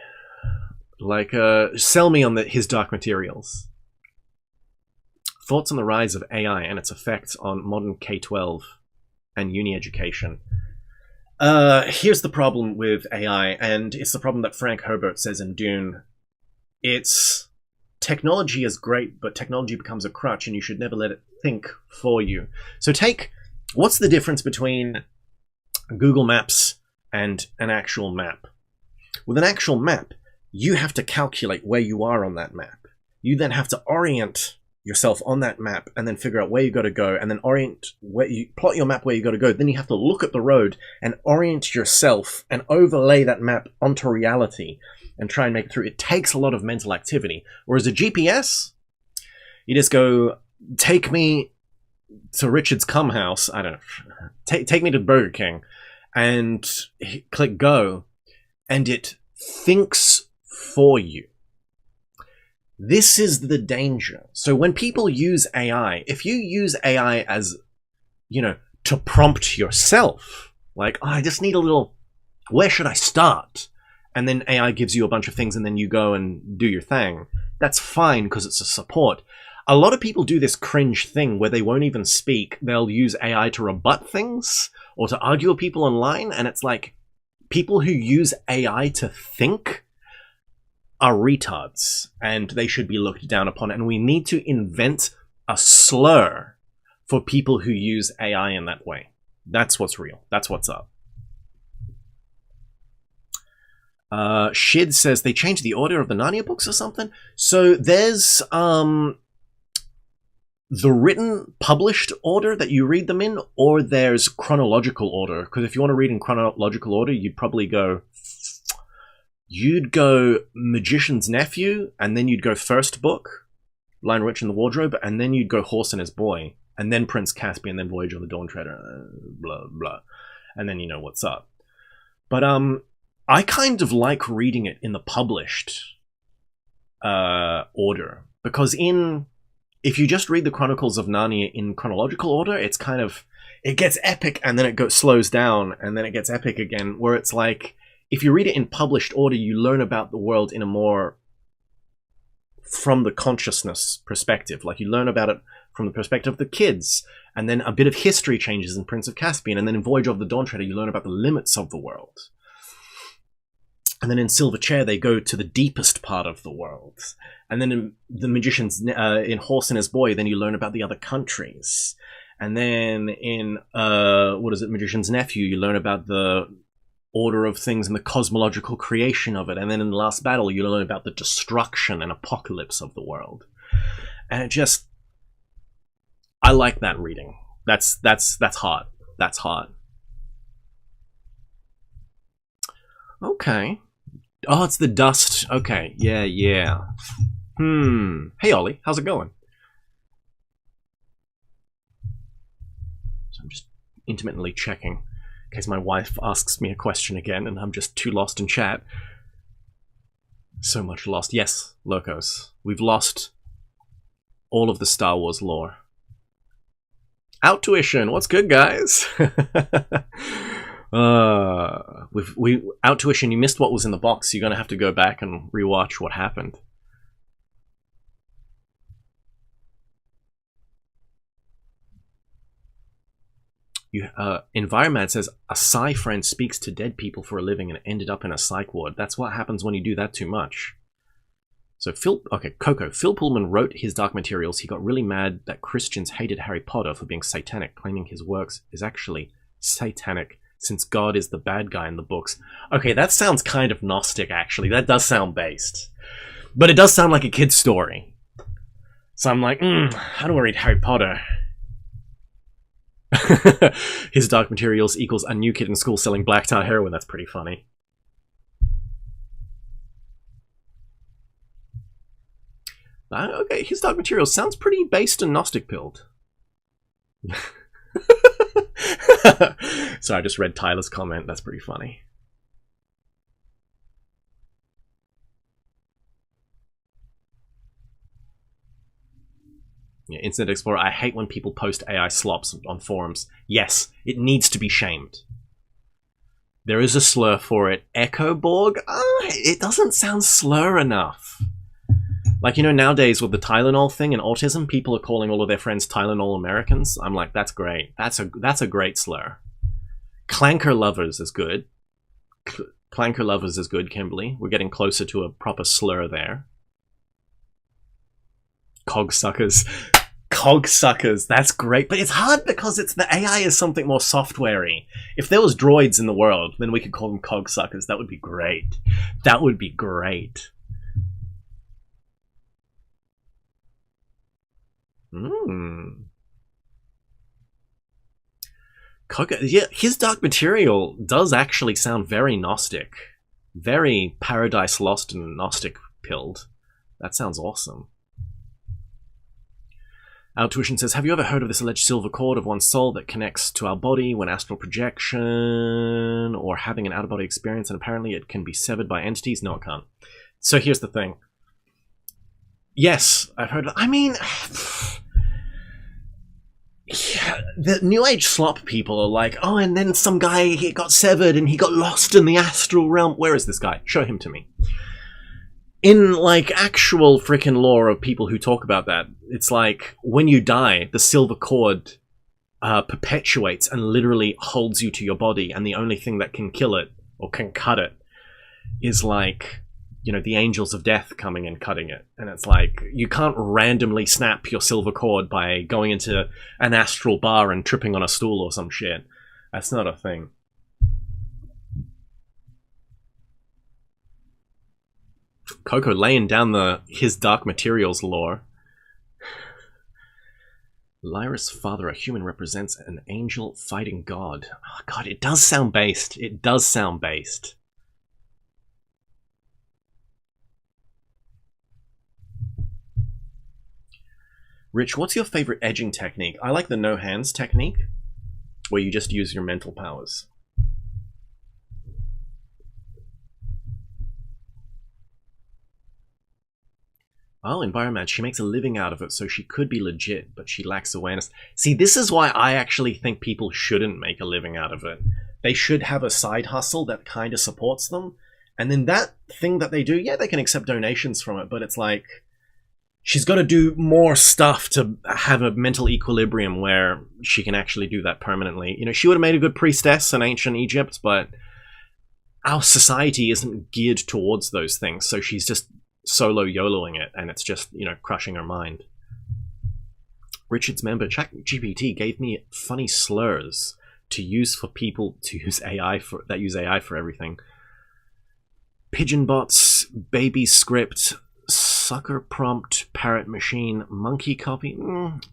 Like, sell me on His Dark Materials. Thoughts on the rise of AI and its effects on modern K-12 and uni education. Here's the problem with AI, and it's the problem that Frank Herbert says in Dune. It's technology is great, but technology becomes a crutch, and you should never let it think for you. So what's the difference between Google Maps and an actual map? With an actual map, you have to calculate where you are on that map. You then have to orient yourself on that map and then figure out where you got to go, and then plot your map where you got to go. Then you have to look at the road and orient yourself and overlay that map onto reality and try and make it through. It takes a lot of mental activity. Whereas a GPS, you just go, take me to Richard's Cum House. I don't know. Take me to Burger King, and click go, and it thinks for you. This is the danger. So when people use AI, if you use AI as, you know, to prompt yourself, like, oh, I just need a little, where should I start? And then AI gives you a bunch of things and then you go and do your thing. That's fine because it's a support. A lot of people do this cringe thing where they won't even speak. They'll use AI to rebut things or to argue with people online. And it's like, people who use AI to think are retards and they should be looked down upon. And we need to invent a slur for people who use AI in that way. That's what's real. That's what's up. Shid says they changed the order of the Narnia books or something. So there's the written published order that you read them in, or there's chronological order. Because if you want to read in chronological order, you'd probably go... You'd go Magician's Nephew, and then you'd go first book, Lion Rich in the Wardrobe, and then you'd go Horse and His Boy, and then Prince Caspian, then Voyage of the Dawn Treader, blah, blah. And then you know what's up. But, I kind of like reading it in the published order. Because if you just read the Chronicles of Narnia in chronological order, it's kind of... It gets epic, and then it slows down, and then it gets epic again, where it's like... If you read it in published order, you learn about the world in a more from the consciousness perspective. Like, you learn about it from the perspective of the kids, and then a bit of history changes in Prince of Caspian, and then in Voyage of the Dawn Treader, you learn about the limits of the world. And then in Silver Chair, they go to the deepest part of the world. And then in The Magician's, in Horse and His Boy, then you learn about the other countries. And then in, Magician's Nephew, you learn about the order of things and the cosmological creation of it. And then in The Last Battle, you learn about the destruction and apocalypse of the world. And it just... I like that reading. That's hot. That's hot. Okay. Oh, it's the dust. Okay. Yeah. Hey, Ollie. How's it going? So I'm just intermittently checking in case my wife asks me a question again and I'm just too lost in chat. So much lost. Yes, Locos. We've lost all of the Star Wars lore. Out tuition. What's good, guys? Out tuition. You missed what was in the box. You're gonna have to go back and rewatch what happened. Environment says a psi friend speaks to dead people for a living and ended up in a psych ward. That's what happens when you do that too much. So Coco. Phil Pullman wrote his Dark Materials. He got really mad that Christians hated Harry Potter for being satanic, claiming his works is actually satanic since God is the bad guy in the books. Okay, that sounds kind of Gnostic, actually. That does sound based. But it does sound like a kid's story. So I'm like, I don't want to read Harry Potter. His Dark Materials equals a new kid in school selling black tar heroin. That's pretty funny. Okay, his Dark Materials sounds pretty based and Gnostic pilled. Sorry, I just read Tyler's comment. That's pretty funny. Yeah, Internet Explorer, I hate when people post AI slops on forums. Yes, it needs to be shamed. There is a slur for it. Echoborg? It doesn't sound slur enough. Like, you know, nowadays with the Tylenol thing and autism, people are calling all of their friends Tylenol Americans. I'm like, that's great. That's a great slur. Clanker Lovers is good. Clanker Lovers is good, Kimberly. We're getting closer to a proper slur there. Cogsuckers. Cogsuckers, that's great. But it's hard because the AI is something more software-y. If there was droids in the world, then we could call them cogsuckers. That would be great. That would be great. Yeah, his Dark Material does actually sound very Gnostic. Very Paradise Lost and Gnostic pilled. That sounds awesome. Our tuition says, have you ever heard of this alleged silver cord of one's soul that connects to our body when astral projection or having an out-of-body experience, and apparently it can be severed by entities? No, it can't. So here's the thing. Yes, I've heard of it. I mean, yeah, the New Age slop people are like, oh, and then some guy, he got severed and he got lost in the astral realm. Where is this guy? Show him to me. In, like, actual frickin' lore of people who talk about that, it's like, when you die, the silver cord perpetuates and literally holds you to your body, and the only thing that can kill it, or can cut it, is, like, you know, the angels of death coming and cutting it. And it's like, you can't randomly snap your silver cord by going into an astral bar and tripping on a stool or some shit. That's not a thing. Coco laying down his dark materials lore. Lyra's father, a human, represents an angel fighting God. Oh god, it does sound based. It does sound based. Rich, what's your favorite edging technique? I like the no hands technique, where you just use your mental powers. Oh, in Bioman, she makes a living out of it, so she could be legit, but she lacks awareness. See, this is why I actually think people shouldn't make a living out of it. They should have a side hustle that kind of supports them, and then that thing that they do, yeah, they can accept donations from it, but it's like, she's got to do more stuff to have a mental equilibrium where she can actually do that permanently. You know, she would have made a good priestess in ancient Egypt, but our society isn't geared towards those things, so she's just solo YOLOing it, and it's just, you know, crushing her mind. Richard's member ChatGPT gave me funny slurs to use for people to use AI for that use AI for everything. Pigeon bots, baby script, sucker prompt, parrot machine, monkey copy,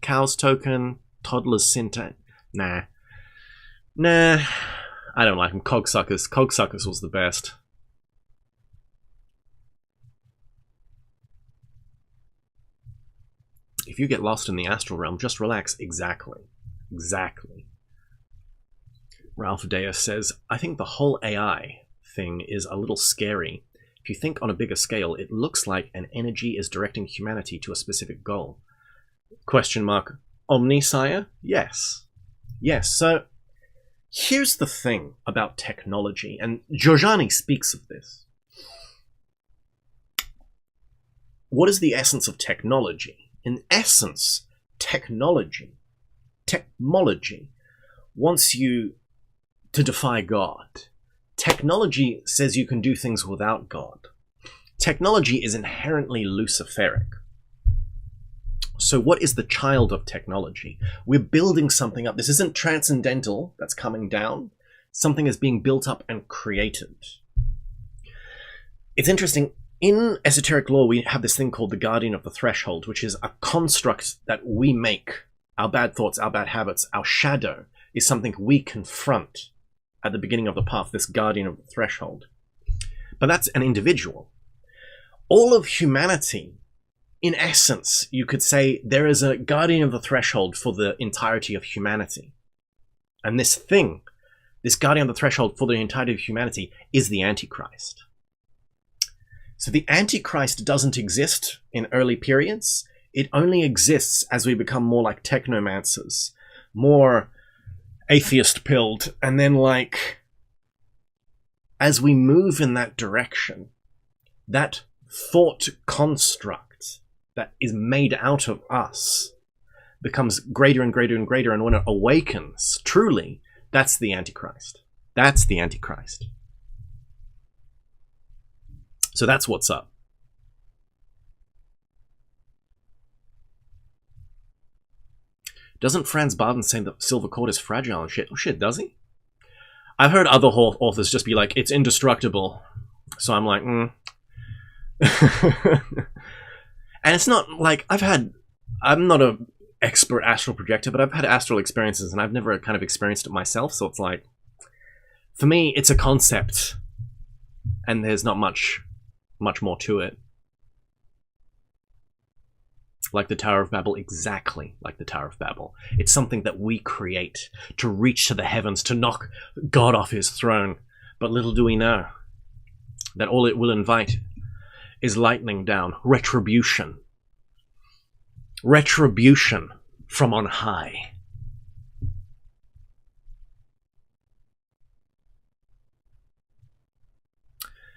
cow's token, toddler's syntax. Nah, I don't like them. Cogsuckers. Cogsuckers was the best. If you get lost in the astral realm, just relax. Exactly. Ralph Deus says, I think the whole AI thing is a little scary. If you think on a bigger scale, it looks like an energy is directing humanity to a specific goal. Question mark. Omnisire? Yes. Yes, so here's the thing about technology, and Giorgiani speaks of this. What is the essence of technology? In essence, technology wants you to defy God. Technology says you can do things without God. Technology is inherently Luciferic. So what is the child of technology? We're building something up. This isn't transcendental that's coming down. Something is being built up and created. It's interesting. In esoteric law, we have this thing called the guardian of the threshold, which is a construct that we make. Our bad thoughts, our bad habits, our shadow is something we confront at the beginning of the path, this guardian of the threshold. But that's an individual. All of humanity, in essence, you could say there is a guardian of the threshold for the entirety of humanity. And this thing, this guardian of the threshold for the entirety of humanity, is the Antichrist. So the Antichrist doesn't exist in early periods. It only exists as we become more like technomancers, more atheist-pilled, and then, like, as we move in that direction, that thought construct that is made out of us becomes greater and greater and greater, and when it awakens, truly, that's the Antichrist. That's the Antichrist. So that's what's up. Doesn't Franz Barden say that silver cord is fragile and shit? Oh shit, does he? I've heard other authors just be like, it's indestructible. So I'm like, And it's not like, I'm not an expert astral projector, but I've had astral experiences and I've never kind of experienced it myself. So it's like, for me, it's a concept and there's not much more to it. Like the Tower of Babel, exactly like the Tower of Babel. It's something that we create to reach to the heavens, to knock God off his throne. But little do we know that all it will invite is lightning down, retribution. Retribution from on high.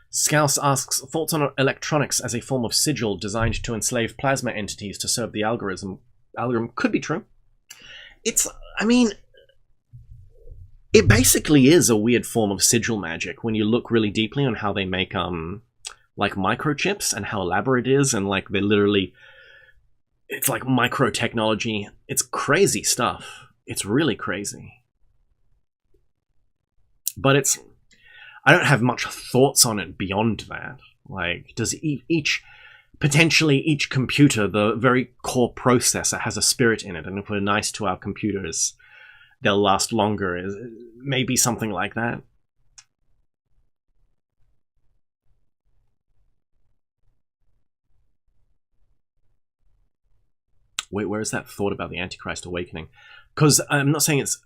Scouse asks, thoughts on electronics as a form of sigil designed to enslave plasma entities to serve the algorithm. Algorithm could be true. I mean, it basically is a weird form of sigil magic when you look really deeply on how they make, like microchips and how elaborate it is, and like they literally, it's like micro technology. It's crazy stuff. It's really crazy. But I don't have much thoughts on it beyond that. Like, does potentially each computer, the very core processor, has a spirit in it, and if we're nice to our computers, they'll last longer. Maybe something like that. Wait, where is that thought about the Antichrist awakening? Because I'm not saying it's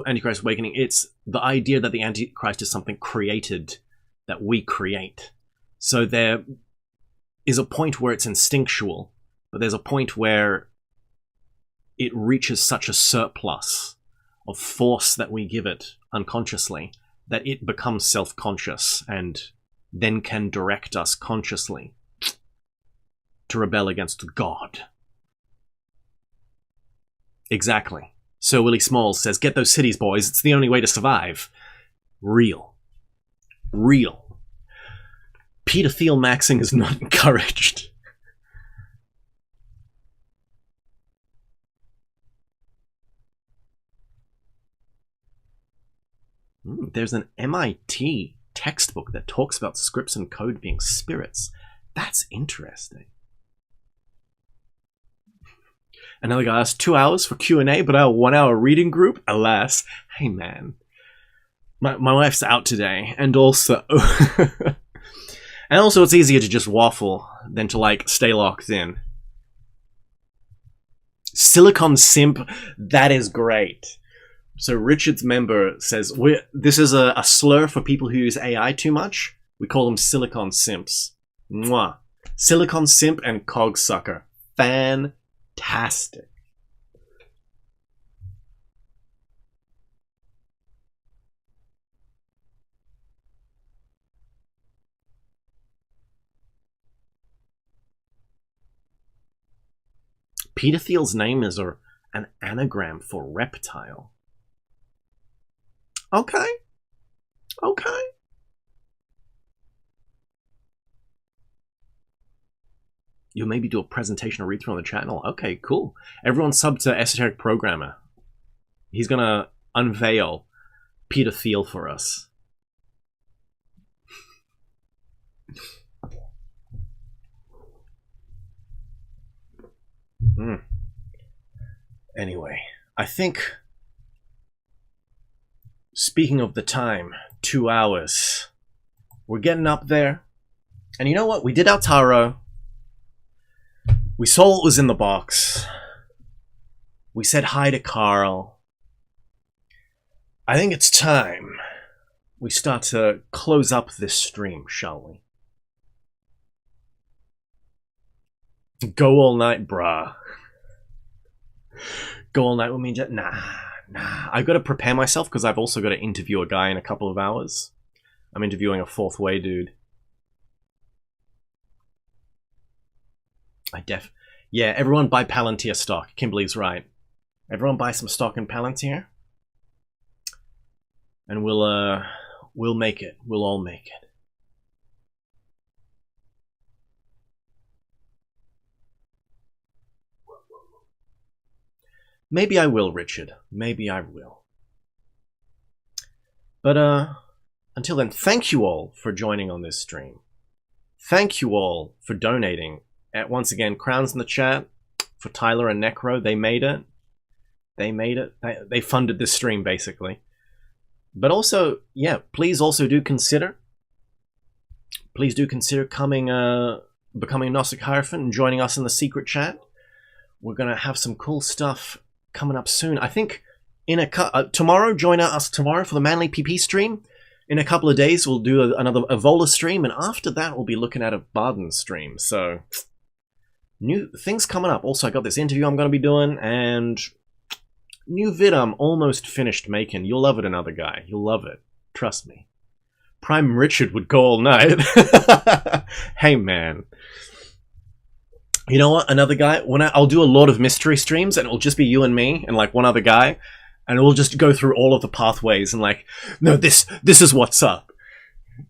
Antichrist awakening, it's the idea that the Antichrist is something created that we create. So there is a point where it's instinctual, but there's a point where it reaches such a surplus of force that we give it unconsciously that it becomes self-conscious and then can direct us consciously to rebel against God. Exactly. So Willie Smalls says, get those cities, boys. It's the only way to survive. Real. Real. Peter Thiel maxing is not encouraged. There's an MIT textbook that talks about scripts and code being spirits. That's interesting. Another guy asked 2 hours for Q&A, but our 1 hour reading group? Alas. Hey, man. My wife's out today, and also... and also it's easier to just waffle than to, like, stay locked in. Silicon Simp, that is great. So Richard's member says, this is a slur for people who use AI too much. We call them Silicon Simps. Mwah. Silicon Simp and Cogsucker. Fantastic. Peter Thiel's name is an anagram for reptile. Okay. Okay. You'll maybe do a presentation or read-through on the channel. Okay, cool. Everyone sub to Esoteric Programmer. He's gonna unveil Peter Thiel for us. Anyway, I think, speaking of the time, 2 hours. We're getting up there. And you know what? We did our tarot. We saw what was in the box. We said hi to Carl. I think it's time we start to close up this stream, shall we? Go all night, brah. Go all night with me? Nah. I've got to prepare myself because I've also got to interview a guy in a couple of hours. I'm interviewing a fourth way dude. Yeah, everyone buy Palantir stock. Kimberly's right. Everyone buy some stock in Palantir. And we'll make it. We'll all make it. Maybe I will, Richard. Maybe I will. But until then, thank you all for joining on this stream. Thank you all for donating. Once again, crowns in the chat for Tyler and Necro. They made it. They made it. They funded this stream, basically. But also, yeah, please also do consider. Please do consider becoming a Gnostic Hierophant and joining us in the secret chat. we're going to have some cool stuff coming up soon. I think in tomorrow, join us tomorrow for the Manly PP stream. In a couple of days, we'll do another Evola stream, and after that, we'll be looking at a Barden stream. So, new things coming up. Also, I got this interview I'm going to be doing, and new vid I'm almost finished making. You'll love it, another guy. You'll love it. Trust me. Prime Richard would go all night. Hey, man. You know what? Another guy, I'll do a lot of mystery streams, and it'll just be you and me, and like one other guy. And we'll just go through all of the pathways and like, no, this is what's up.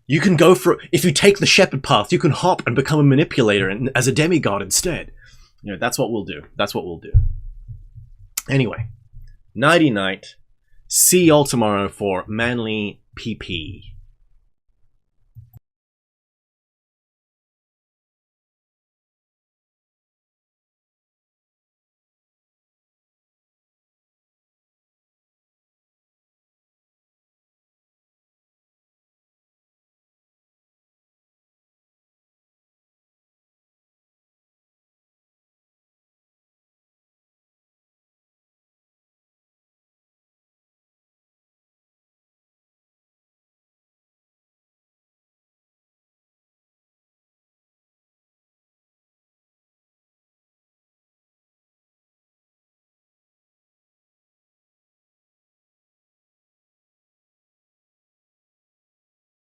You can go for, if you take the shepherd path, you can hop and become a manipulator and as a demigod instead. You know, that's what we'll do. That's what we'll do. Anyway, nighty night. See y'all tomorrow for Manly PP.